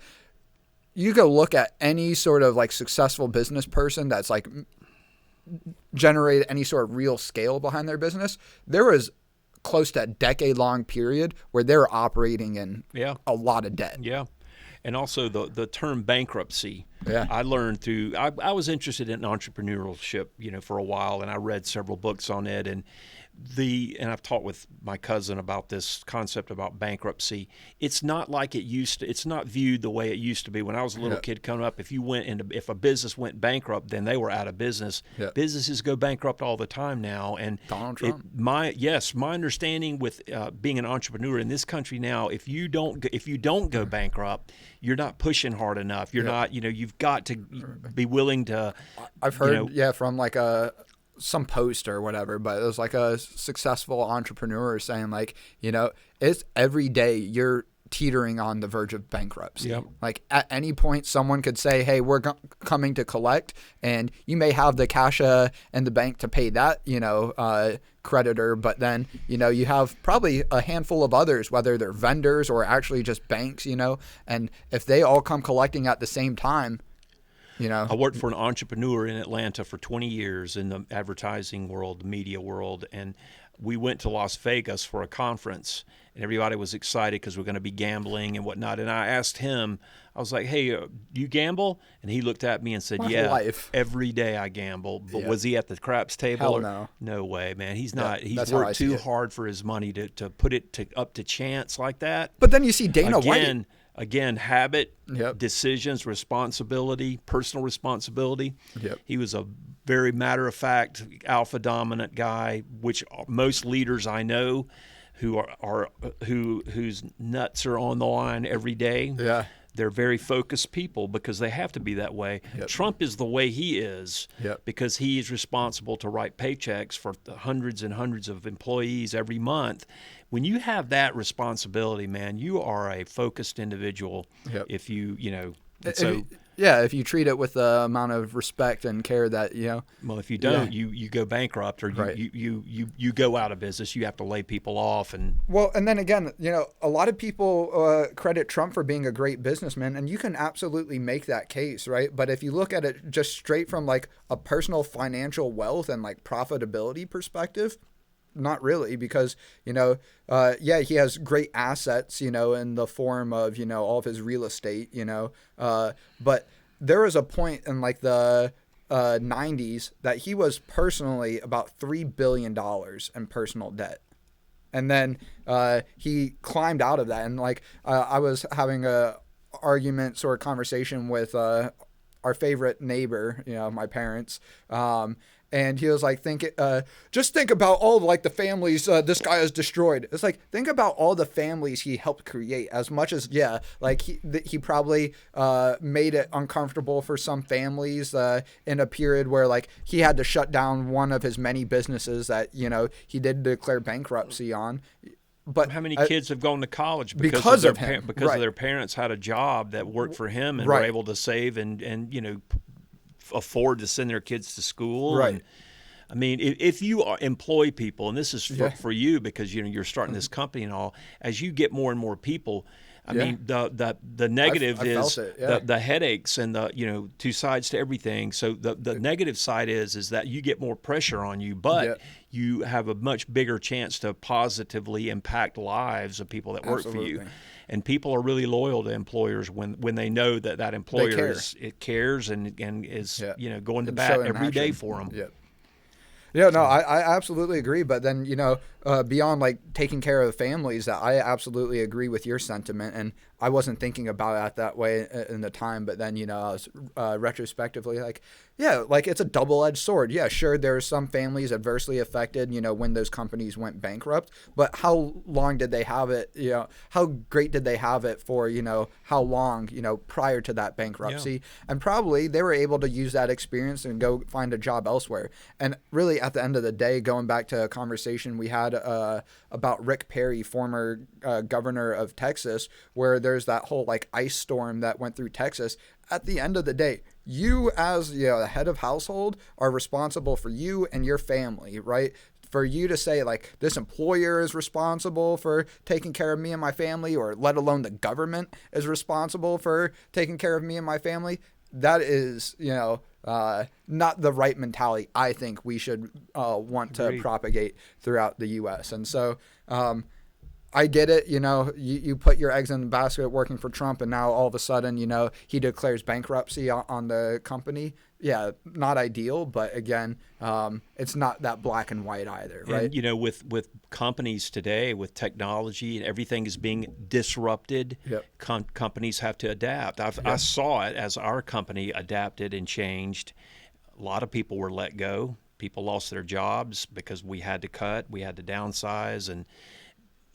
you go look at any sort of like successful business person that's like generated any sort of real scale behind their business. There was close to a decade-long period where they're operating in a lot of debt. Yeah. And also the term bankruptcy. Yeah. I learned through, I was interested in entrepreneurship, for a while, and I read several books on it. And I've talked with my cousin about this concept about bankruptcy. It's not like it used to. It's not viewed the way it used to be. When I was a little kid coming up, if a business went bankrupt, then they were out of business. Yeah. Businesses go bankrupt all the time now. And Donald Trump. My understanding with being an entrepreneur in this country now, if you don't go bankrupt, you're not pushing hard enough. You're not. You've got to be willing to. I've heard from like some post or whatever, but it was like a successful entrepreneur saying like, it's every day you're teetering on the verge of bankruptcy. Yep. Like at any point someone could say, hey, we're coming to collect, and you may have the cash in the bank to pay that, creditor, but then, you have probably a handful of others, whether they're vendors or actually just banks, and if they all come collecting at the same time, I worked for an entrepreneur in Atlanta for 20 years in the advertising world, the media world, and we went to Las Vegas for a conference, and everybody was excited because we're going to be gambling and whatnot. And I asked him, I was like, hey, do you gamble? And he looked at me and said, every day I gamble. But was he at the craps table? Hell no. No way, man. He's not. He's worked too hard for his money to put it up to chance like that. But then you see Dana White. Again, habit, decisions, responsibility, personal responsibility. Yep. He was a very matter-of-fact, alpha dominant guy, which most leaders I know whose nuts are on the line every day. Yeah. They're very focused people because they have to be that way. Yep. Trump is the way he is Yep. because he is responsible to write paychecks for hundreds and hundreds of employees every month. When you have that responsibility, man, you are a focused individual. Yep. If you know, if you treat it with the amount of respect and care that, well, if you don't, you go bankrupt, or you go out of business. You have to lay people off, and then again, a lot of people credit Trump for being a great businessman, and you can absolutely make that case, right? But if you look at it just straight from like a personal financial wealth and like profitability perspective, not really, because, he has great assets, in the form of, all of his real estate, but there was a point in like the 90s that he was personally about $3 billion in personal debt. And then he climbed out of that. And like I was having a argument sort of conversation with our favorite neighbor, my parents, and he was like, just think about all like the families this guy has destroyed. It's like, think about all the families he helped create. As much as he probably made it uncomfortable for some families in a period where like he had to shut down one of his many businesses that he did declare bankruptcy on. But how many kids have gone to college because of their parents had a job that worked for him and were able to save and afford to send their kids to school. Right. And, I mean, if you employ people, and this is for you because you're starting this company and all, as you get more and more people, I mean, the negative is the headaches and the two sides to everything. So the negative side is that you get more pressure on you, but you have a much bigger chance to positively impact lives of people that work for you. And people are really loyal to employers when they know that employer cares and is going to bat every day for them. Yeah, no, I absolutely agree. But then, beyond like taking care of families, that I absolutely agree with your sentiment. And I wasn't thinking about it that way in the time. But then, I was retrospectively like, like it's a double-edged sword. Yeah, sure, there are some families adversely affected, when those companies went bankrupt. But how long did they have it? How great did they have it for, how long, prior to that bankruptcy? Yeah. And probably they were able to use that experience and go find a job elsewhere. And really, at the end of the day, going back to a conversation we had about Rick Perry, former governor of Texas, where there's that whole like ice storm that went through Texas. At the end of the day, you as the head of household are responsible for you and your family, right? For you to say like this employer is responsible for taking care of me and my family, or let alone the government is responsible for taking care of me and my family, that is not the right mentality I think we should want to propagate throughout the U.S. And so I get it, you put your eggs in the basket working for Trump, and now all of a sudden, he declares bankruptcy on the company. Yeah, not ideal, but again, it's not that black and white either, right? And, with companies today, with technology and everything is being disrupted, companies have to adapt. I saw it as our company adapted and changed. A lot of people were let go. People lost their jobs because we had to cut, we had to downsize, and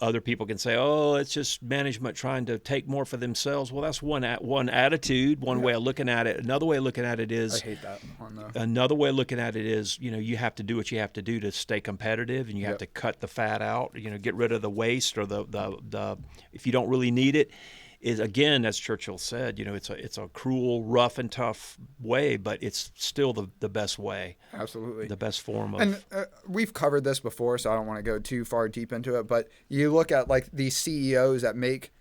other people can say, "Oh, it's just management trying to take more for themselves." Well, that's one attitude, one way of looking at it. Another way of looking at it is, I hate that one though. Another way of looking at it is, you have to do what you have to do to stay competitive, and you have to cut the fat out. Get rid of the waste or the if you don't really need it. Is again, as Churchill said, it's a cruel, rough, and tough way, but it's still the best way. Absolutely, the best form of. And we've covered this before, so I don't want to go too far deep into it. But you look at like these CEOs that make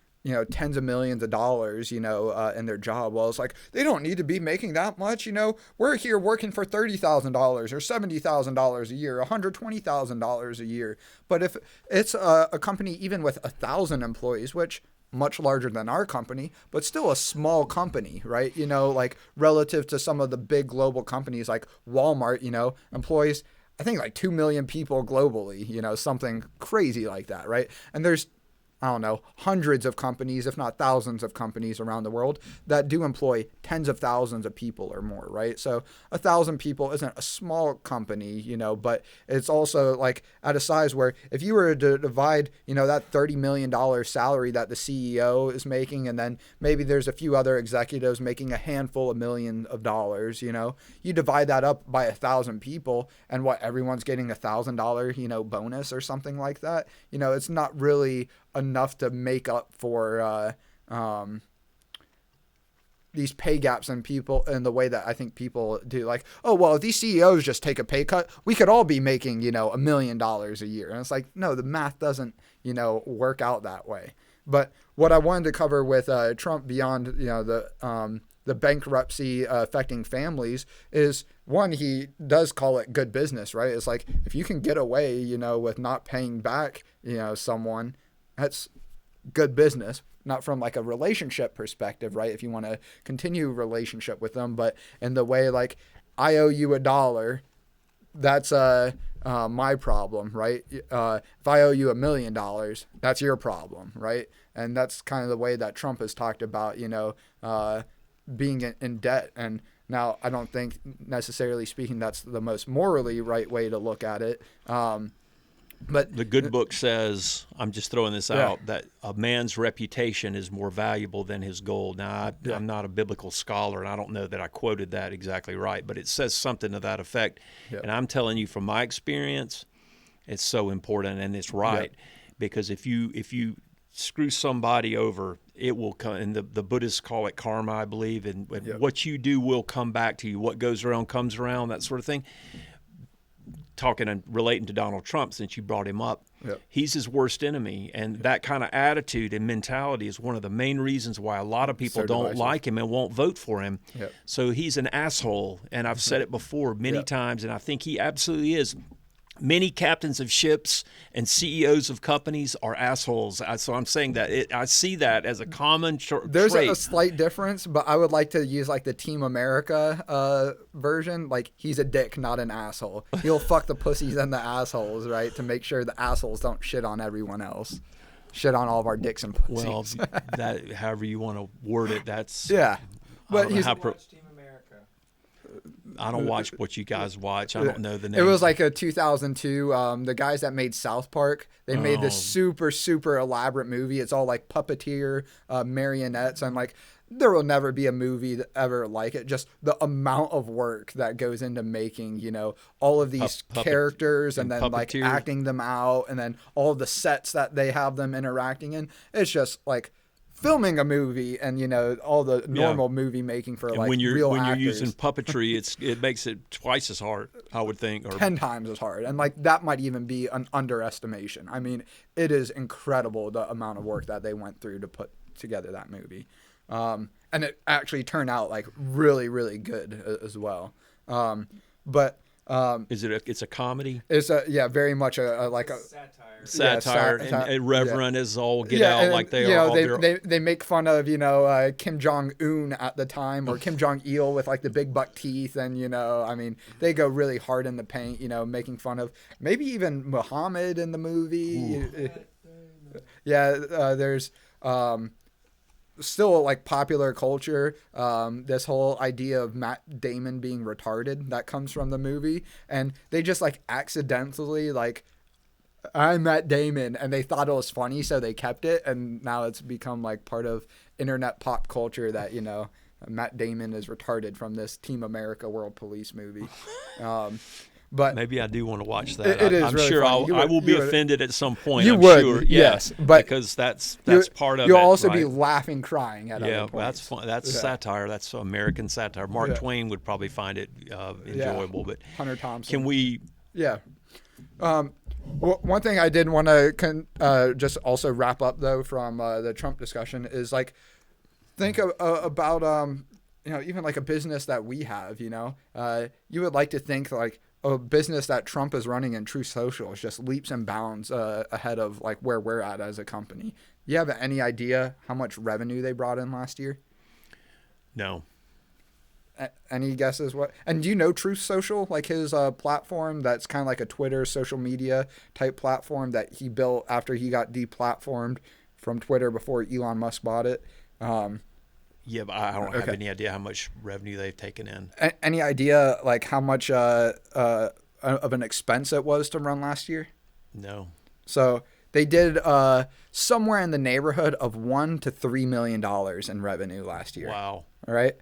tens of millions of dollars, in their job. Well, it's like they don't need to be making that much. We're here working for $30,000 or $70,000 a year, $120,000 a year. But if it's a company even with 1,000 employees, which much larger than our company, but still a small company, right? Like relative to some of the big global companies like Walmart, employs, I think like 2 million people globally, something crazy like that, right? And there's I don't know, hundreds of companies, if not thousands of companies around the world that do employ tens of thousands of people or more, right? So 1,000 people isn't a small company, but it's also like at a size where if you were to divide, that $30 million salary that the CEO is making, and then maybe there's a few other executives making a handful of millions of dollars, you divide that up by 1,000 people, and everyone's getting $1,000, bonus or something like that. It's not really enough to make up for these pay gaps in people in the way that I think people do. Like, oh, well, if these CEOs just take a pay cut, we could all be making, $1 million a year. And it's like, no, the math doesn't, work out that way. But what I wanted to cover with Trump beyond, the bankruptcy affecting families is, one, he does call it good business, right? It's like, if you can get away, with not paying back, someone, that's good business. Not from like a relationship perspective, right? If you want to continue a relationship with them, but in the way like, I owe you $1, that's my problem, right? If I owe you $1 million, that's your problem, right? And that's kind of the way that Trump has talked about, being in debt. And now I don't think necessarily speaking that's the most morally right way to look at it. But the good book says, I'm just throwing this out, that a man's reputation is more valuable than his gold. Now, I'm not a biblical scholar, and I don't know that I quoted that exactly right, but it says something to that effect. And I'm telling you from my experience, it's so important, and it's right. Because if you screw somebody over, it will come, and the Buddhists call it karma, I believe, and what you do will come back to you. What goes around comes around, that sort of thing. Talking and relating to Donald Trump, since you brought him up, he's his worst enemy. And that kind of attitude and mentality is one of the main reasons why a lot of people don't like him and won't vote for him. So he's an asshole. And I've said it before many times, and I think he absolutely is. Many captains of ships and CEOs of companies are assholes. So I'm saying that I see that as a common trait. There's a slight difference, but I would like to use like the Team America version. Like, he's a dick, not an asshole. He'll fuck the pussies and the assholes, right, to make sure the assholes don't shit on everyone else. Shit on all of our dicks and pussies. Well, that however you want to word it, that's But he's I don't watch what you guys watch. I don't know the name. It was like a 2002. The guys that made South Park, they made this super, super elaborate movie. It's all like puppeteer marionettes. And like, there will never be a movie ever like it. Just the amount of work that goes into making, all of these characters and then like acting them out, and then all of the sets that they have them interacting in. It's just like filming a movie, and all the normal movie making for like real actors. When you're using puppetry, it makes it twice as hard, I would think, or 10 times as hard. And like, that might even be an underestimation. I mean, it is incredible the amount of work that they went through to put together that movie, and it actually turned out like really, really good as well. But it's a comedy? It's very much a satire, and irreverent as all get out, and, like they are. They make fun of Kim Jong-un at the time, or Kim Jong-il with like the big buck teeth, and I mean, they go really hard in the paint, making fun of maybe even Muhammad in the movie. There's still like popular culture, this whole idea of Matt Damon being retarded that comes from the movie, and they just like accidentally like, I'm Matt Damon, and they thought it was funny, so they kept it, and now it's become like part of internet pop culture that Matt Damon is retarded from this Team America World Police movie. But maybe I do want to watch that. It is I'm really sure funny. I will be offended at some point. You I'm would, sure. yes, but because that's part of it. You'll also right? be laughing, crying at other points. Well, that's fun. That's satire. That's American satire. Mark Twain would probably find it enjoyable. But Hunter Thompson. Can we? Yeah. Well, one thing I did want to just also wrap up though from the Trump discussion is like, think about even like a business that we have. You would like to think like a business that Trump is running in Truth Social is just leaps and bounds ahead of like where we're at as a company. You have any idea how much revenue they brought in last year? No. Any guesses what? And do you know Truth Social, like his platform that's kind of like a Twitter social media type platform that he built after he got deplatformed from Twitter before Elon Musk bought it. Yeah, but I don't have any idea how much revenue they've taken in. Any idea like how much of an expense it was to run last year? No. So they did somewhere in the neighborhood of $1 to $3 million in revenue last year. Wow. All right,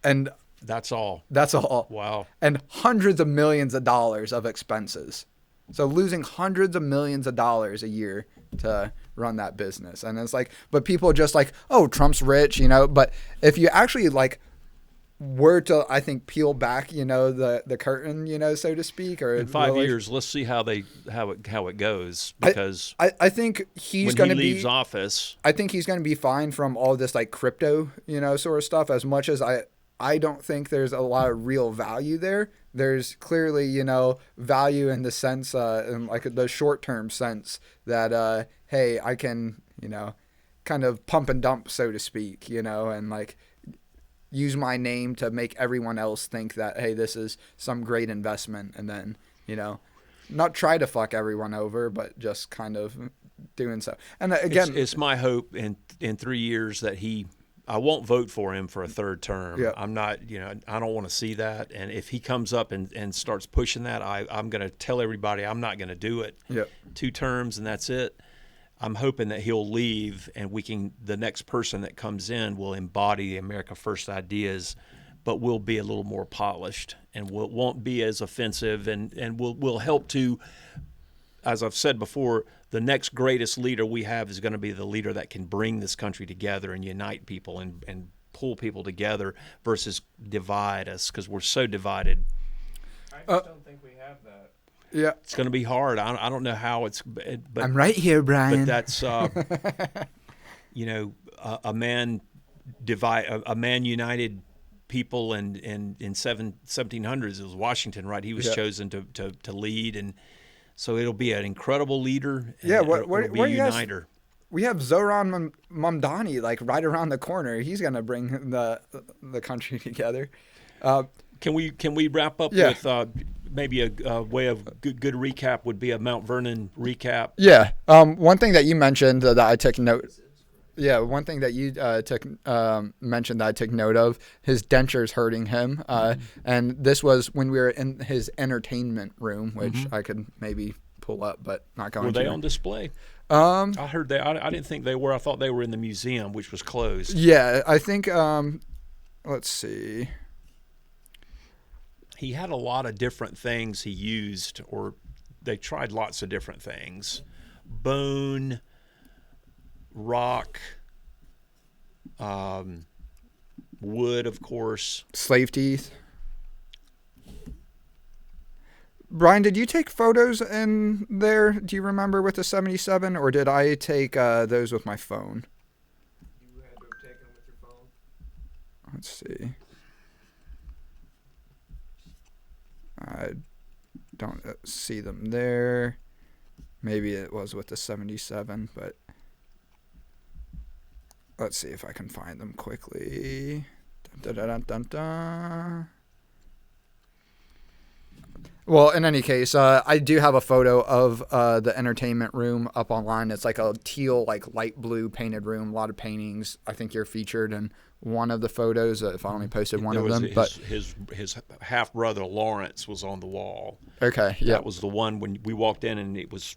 and that's all. That's all. Wow. And hundreds of millions of dollars of expenses. So losing hundreds of millions of dollars a year to run that business. And it's like, but people just like, oh, Trump's rich, you know. But if you actually like were to, I think, peel back, you know, the curtain, you know, so to speak, or in 5 years, let's see how it goes, because I think he's going to be, leaves office. I think he's going to be fine from all this like crypto, you know, sort of stuff. As much as I don't think there's a lot of real value there. There's clearly, you know, value in the sense, in like the short-term sense that, hey, I can, you know, kind of pump and dump, so to speak, you know, and like use my name to make everyone else think that, hey, this is some great investment. And then, you know, not try to fuck everyone over, but just kind of doing so. And again, it's my hope in 3 years that I won't vote for him for a third term. Yeah. I'm not, you know, I don't want to see that. And if he comes up and starts pushing that, I'm going to tell everybody I'm not going to do it. Yeah. 2 terms and that's it. I'm hoping that he'll leave and the next person that comes in will embody the America First ideas, but will be a little more polished and won't be as offensive and will help to, as I've said before, the next greatest leader we have is going to be the leader that can bring this country together and unite people and pull people together versus divide us, because we're so divided. I just don't think we have that. Yeah, it's going to be hard. I don't know how but I'm right here, Brian. But that's you know, a man united people in 1700s. It was Washington, right? He was chosen to lead, and so it'll be an incredible leader. Yeah, it'll be a uniter. We have Zoran Mamdani like right around the corner. He's gonna bring the country together. Can we wrap up with maybe a way of good recap would be a Mount Vernon recap? Yeah. One thing that you mentioned that I took note. Yeah, one thing that you mentioned that I took note of, his dentures hurting him. And this was when we were in his entertainment room, which I could maybe pull up, but not going to. Were they on display? I heard they. I didn't think they were. I thought they were in the museum, which was closed. Yeah, I think. Let's see. He had a lot of different things he used, or they tried lots of different things. Bone, rock, wood, of course. Slave teeth. Brian, did you take photos in there? Do you remember with the 77, or did I take those with my phone? You had to have taken them with your phone. Let's see. I don't see them there. Maybe it was with the 77, but let's see if I can find them quickly. Dun, dun, dun, dun, dun. Well, in any case, I do have a photo of the entertainment room up online. It's like a teal, like light blue painted room, a lot of paintings. I think you're featured in one of the photos, if I only posted one of them. But his half brother Lawrence was on the wall. Okay, yeah, that was the one when we walked in, and it was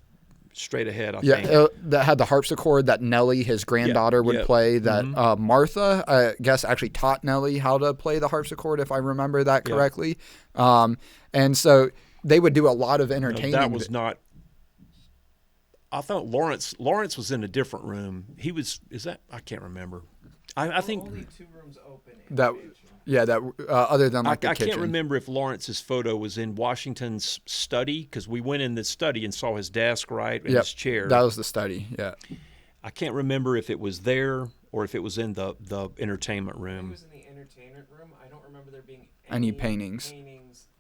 straight ahead. I think that had the harpsichord that Nellie, his granddaughter, would play. That Martha, I guess, actually taught Nellie how to play the harpsichord, if I remember that correctly. And so they would do a lot of entertaining. That was not. I thought Lawrence was in a different room. He was. Is that? I can't remember. I think only 2 rooms open. Other than like the kitchen. I can't remember if Lawrence's photo was in Washington's study, because we went in the study and saw his desk, right, and his chair. That was the study. Yeah. I can't remember if it was there or if it was in the entertainment room. It was in the entertainment room. I don't remember there being any paintings.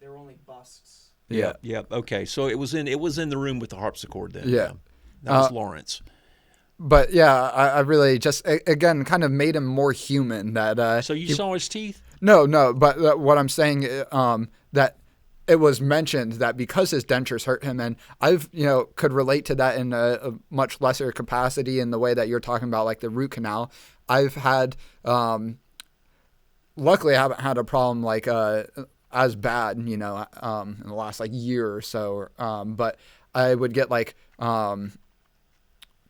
There were only busts. Yeah. Yeah. Okay. So it was in the room with the harpsichord then. Yeah. That was Lawrence. But yeah, I really just again kind of made him more human. That so you saw his teeth? No. But what I'm saying that it was mentioned that because his dentures hurt him, and I've, could relate to that in a much lesser capacity in the way that you're talking about, like the root canal. I've had, luckily I haven't had a problem like as bad, in the last like year or so. But I would get like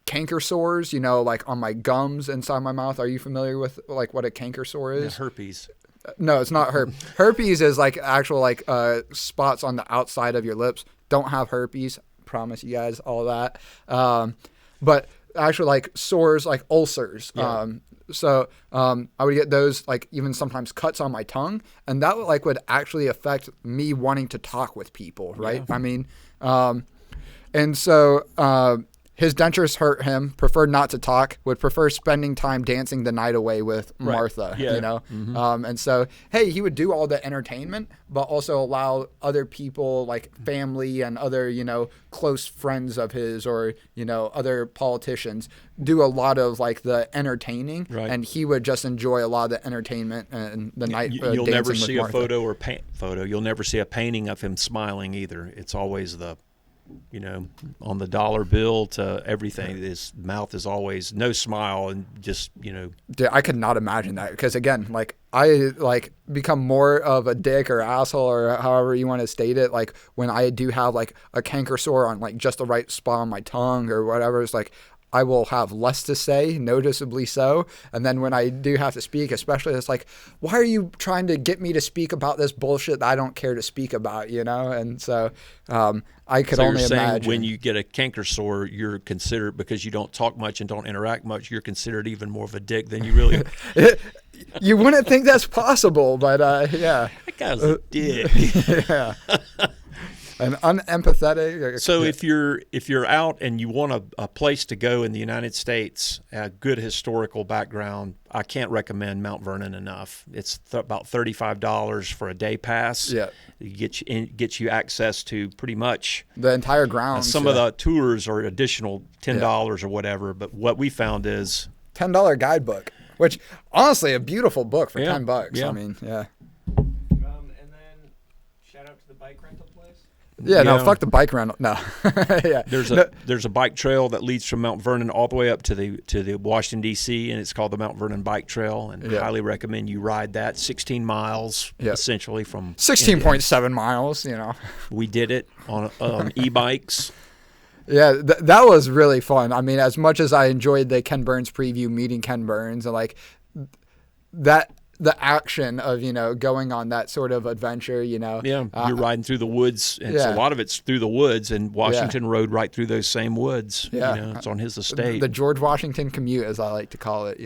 canker sores, like on my gums inside my mouth. Are you familiar with like what a canker sore is? Yeah, herpes. No, it's not herpes. Herpes is like actual like spots on the outside of your lips. Don't have herpes. Promise you guys all that. But actually like sores, like ulcers. Yeah. So I would get those, like even sometimes cuts on my tongue, and that would actually affect me wanting to talk with people, right? Yeah. I mean, and so his dentures hurt him, preferred not to talk, would prefer spending time dancing the night away with Martha, Mm-hmm. And so, hey, he would do all the entertainment, but also allow other people like family and other, close friends of his or, other politicians do a lot of like the entertaining, and he would just enjoy a lot of the entertainment and the night. You'll never see a Martha. photo. You'll never see a painting of him smiling either. It's always on the dollar bill to everything. His mouth is always no smile and just, Dude, I could not imagine that because again, like I like become more of a dick or asshole or however you want to state it. Like when I do have like a canker sore on like just the right spot on my tongue or whatever, it's like I will have less to say, noticeably so. And then when I do have to speak, especially, it's like, why are you trying to get me to speak about this bullshit that I don't care to speak about, And so I could only imagine. When you get a canker sore, you're considered, because you don't talk much and don't interact much, you're considered even more of a dick than you really are. You wouldn't think that's possible, but yeah. That guy's a dick. Yeah. And unempathetic. So if you're out and you want a place to go in the United States, a good historical background, I can't recommend Mount Vernon enough. It's about $35 for a day pass. Yeah, it gets you access to pretty much the entire grounds. Some of the tours are additional $10 or whatever. But what we found is $10 guidebook, which honestly a beautiful book for $10. Yeah. I mean, yeah. And then shout out to the bike rental place. Yeah, no, fuck the bike rental. No, yeah. There's a bike trail that leads from Mount Vernon all the way up to the Washington D.C. and it's called the Mount Vernon Bike Trail, and highly recommend you ride that. 16 miles essentially from 16.7 miles. We did it on e-bikes. Yeah, that was really fun. I mean, as much as I enjoyed the Ken Burns preview, meeting Ken Burns, and like that. The action of, going on that sort of adventure, Yeah, you're riding through the woods. And a lot of it's through the woods, and Washington rode right through those same woods. Yeah. It's on his estate. The George Washington commute, as I like to call it,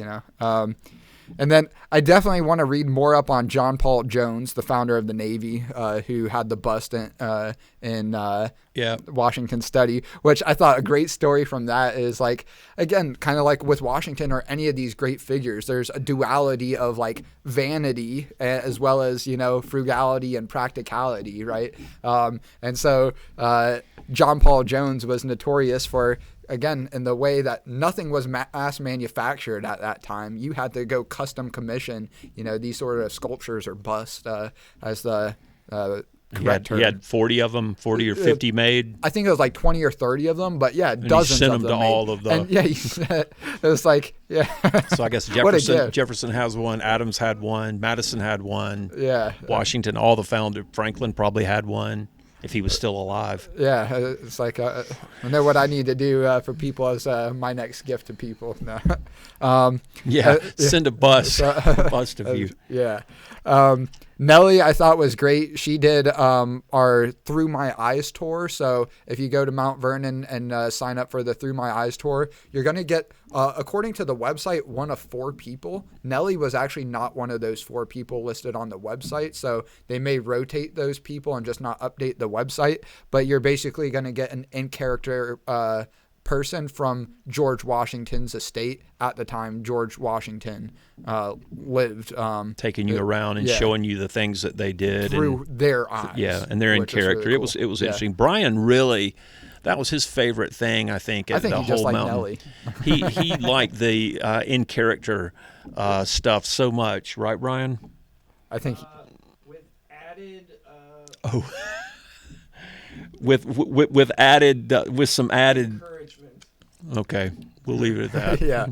And then I definitely want to read more up on John Paul Jones, the founder of the Navy, who had the bust in Washington study, which I thought a great story from that is like, again, kind of like with Washington or any of these great figures, there's a duality of like vanity as well as, frugality and practicality, right? And so John Paul Jones was notorious for, again, in the way that nothing was mass manufactured at that time. You had to go custom commission, these sort of sculptures or busts as the correct term. You had 40 of them, 40 or 50 made. I think it was like 20 or 30 of them, but dozens of them. Sent them to made. all of them. And it was like, So I guess Jefferson has one, Adams had one, Madison had one. Yeah. Washington, all the founder, Franklin probably had one. If he was still alive. Yeah, it's like I know what I need to do for people as my next gift to people. No. Send a bus, bust of you. Yeah. Nellie, I thought was great. She did our Through My Eyes tour. So if you go to Mount Vernon and sign up for the Through My Eyes tour, you're going to get, according to the website, one of 4 people. Nellie was actually not one of those 4 people listed on the website. So they may rotate those people and just not update the website. But you're basically going to get an in-character person from George Washington's estate at the time George Washington lived. Taking you around and showing you the things that they did through their eyes. Yeah, and they're in character. Really cool. It was interesting. Brian really, that was his favorite thing, I think. I think the he just whole liked mountain. Nellie. he liked the in character stuff so much, right, Brian? I think with added with added with some added encouragement. Okay, we'll leave it at that. Yeah.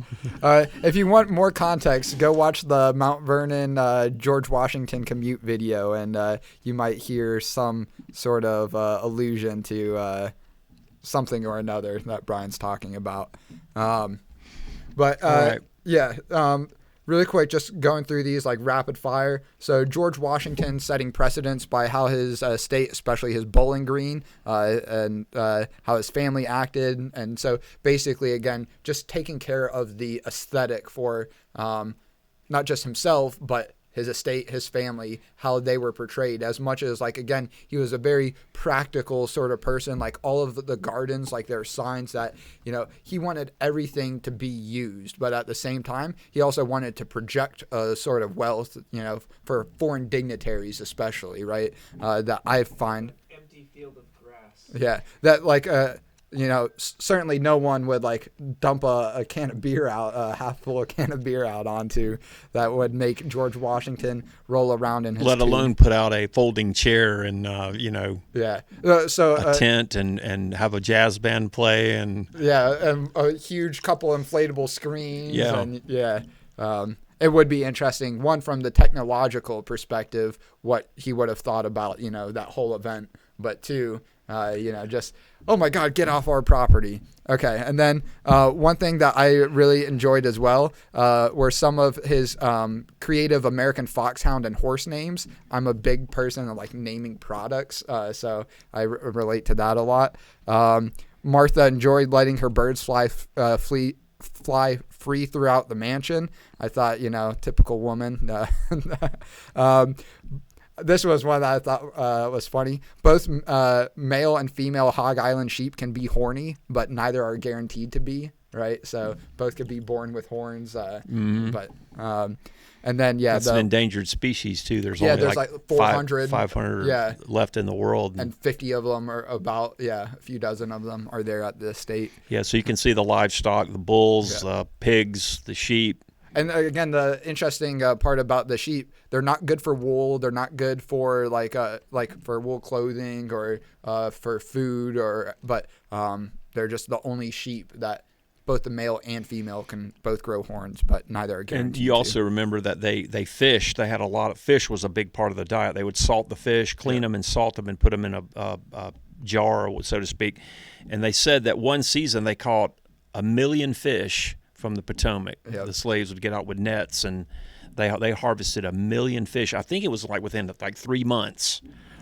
If you want more context, go watch the Mount Vernon George Washington commute video, and you might hear some sort of allusion to something or another that Brian's talking about. Right. Really quick, just going through these like rapid fire. So George Washington setting precedents by how his state, especially his Bowling Green, and how his family acted. And so basically, again, just taking care of the aesthetic for not just himself, but his estate, his family, how they were portrayed, as much as, like, again, he was a very practical sort of person. Like all of the gardens, like there are signs that, he wanted everything to be used, but at the same time, he also wanted to project a sort of wealth, for foreign dignitaries, especially, right? That I find Empty field of grass. Yeah, that like certainly no one would like dump a can of beer out, a half full can of beer out onto that would make George Washington roll around in his let tube. alone put out a folding chair and so a tent and have a jazz band play and a huge couple inflatable screens. It would be interesting, one, from the technological perspective, what he would have thought about that whole event, but two, just, oh my God, get off our property. Okay. And then one thing that I really enjoyed as well were some of his creative American foxhound and horse names. I'm a big person of like naming products, so I relate to that a lot. Martha enjoyed letting her birds fly free throughout the mansion. I thought, typical woman. This was one that I thought was funny. Both male and female Hog Island sheep can be horny, but neither are guaranteed to be, right? So both could be born with horns. But and then it's an endangered species too. There's only like 400, 500 left in the world, and 50 of them are about a few dozen of them are there at the estate. Yeah, so you can see the livestock, the bulls, pigs, the sheep. And again, the interesting part about the sheep, they're not good for wool. They're not good for like for wool clothing or for food, but they're just the only sheep that both the male and female can both grow horns, but neither are guaranteed. And you also remember that they fished. They had a lot of fish was a big part of the diet. They would salt the fish, clean them and salt them and put them in a jar, so to speak. And they said that one season they caught 1 million fish from the Potomac. Yep. The slaves would get out with nets, and they harvested 1 million fish. I think it was like within 3 months.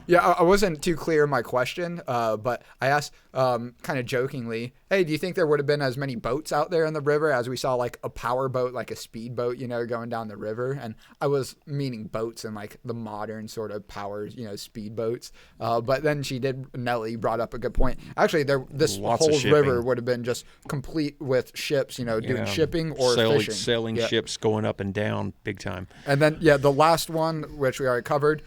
Yeah, I wasn't too clear in my question, but I asked kind of jokingly, hey, do you think there would have been as many boats out there in the river as we saw like a power boat, like a speedboat, going down the river? And I was meaning boats and like the modern sort of power, speedboats. But then Nellie brought up a good point. Actually, this whole river would have been just complete with ships, doing shipping or fishing. Sailing ships going up and down big time. And then, the last one, which we already covered,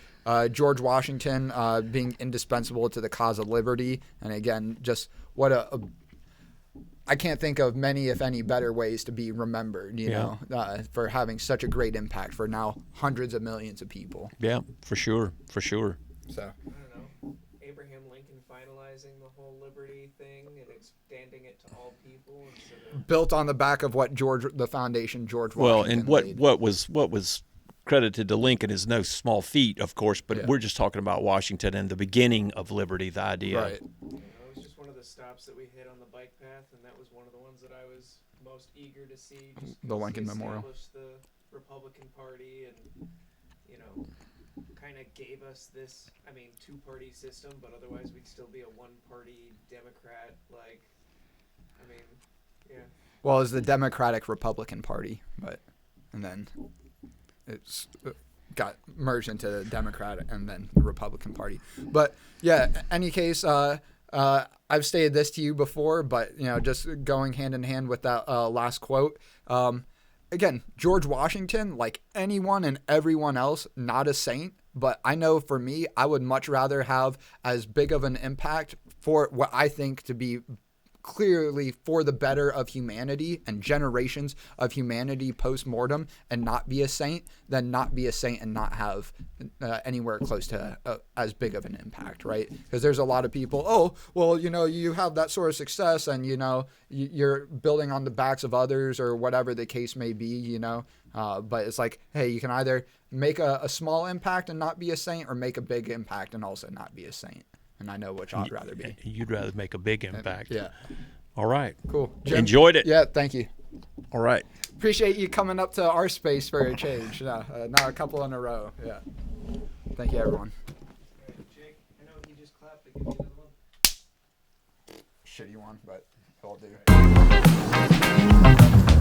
George Washington being indispensable to the cause of liberty. And again, just what I can't think of many, if any, better ways to be remembered, for having such a great impact for now hundreds of millions of people. Yeah, for sure. So I don't know, Abraham Lincoln finalizing the whole liberty thing and expanding it to all people instead of built on the back of what the foundation George Washington Well, and laid. what was credited to Lincoln is no small feat, of course, but we're just talking about Washington and the beginning of liberty, the idea. Right. it was just one of the stops that we hit on the bike path, and that was one of the ones that I was most eager to see. Just the Lincoln Memorial. Established the Republican Party and, kind of gave us this, two-party system, but otherwise we'd still be a one-party Democrat, Well, it's the Democratic Republican Party, and then it's got merged into the Democratic and then the Republican Party. But any case, I've stated this to you before, but just going hand in hand with that last quote. Again, George Washington, like anyone and everyone else, not a saint, but I know for me, I would much rather have as big of an impact for what I think to be clearly for the better of humanity and generations of humanity post-mortem and not be a saint than not be a saint and not have anywhere close to as big of an impact, right? Because there's a lot of people, oh, well, you know, you have that sort of success and, you know, you're building on the backs of others or whatever the case may be, you know. But it's like, hey, you can either make a small impact and not be a saint or make a big impact and also not be a saint. And I know which I'd rather be. You'd rather make a big impact. Yeah. All right. Cool. Jim, enjoyed it. Yeah, thank you. All right. Appreciate you coming up to our space for a change. Now a couple in a row. Yeah. Thank you, everyone. All right, Jake, I know you just clapped, but give me another one. Shitty one, but it'll do.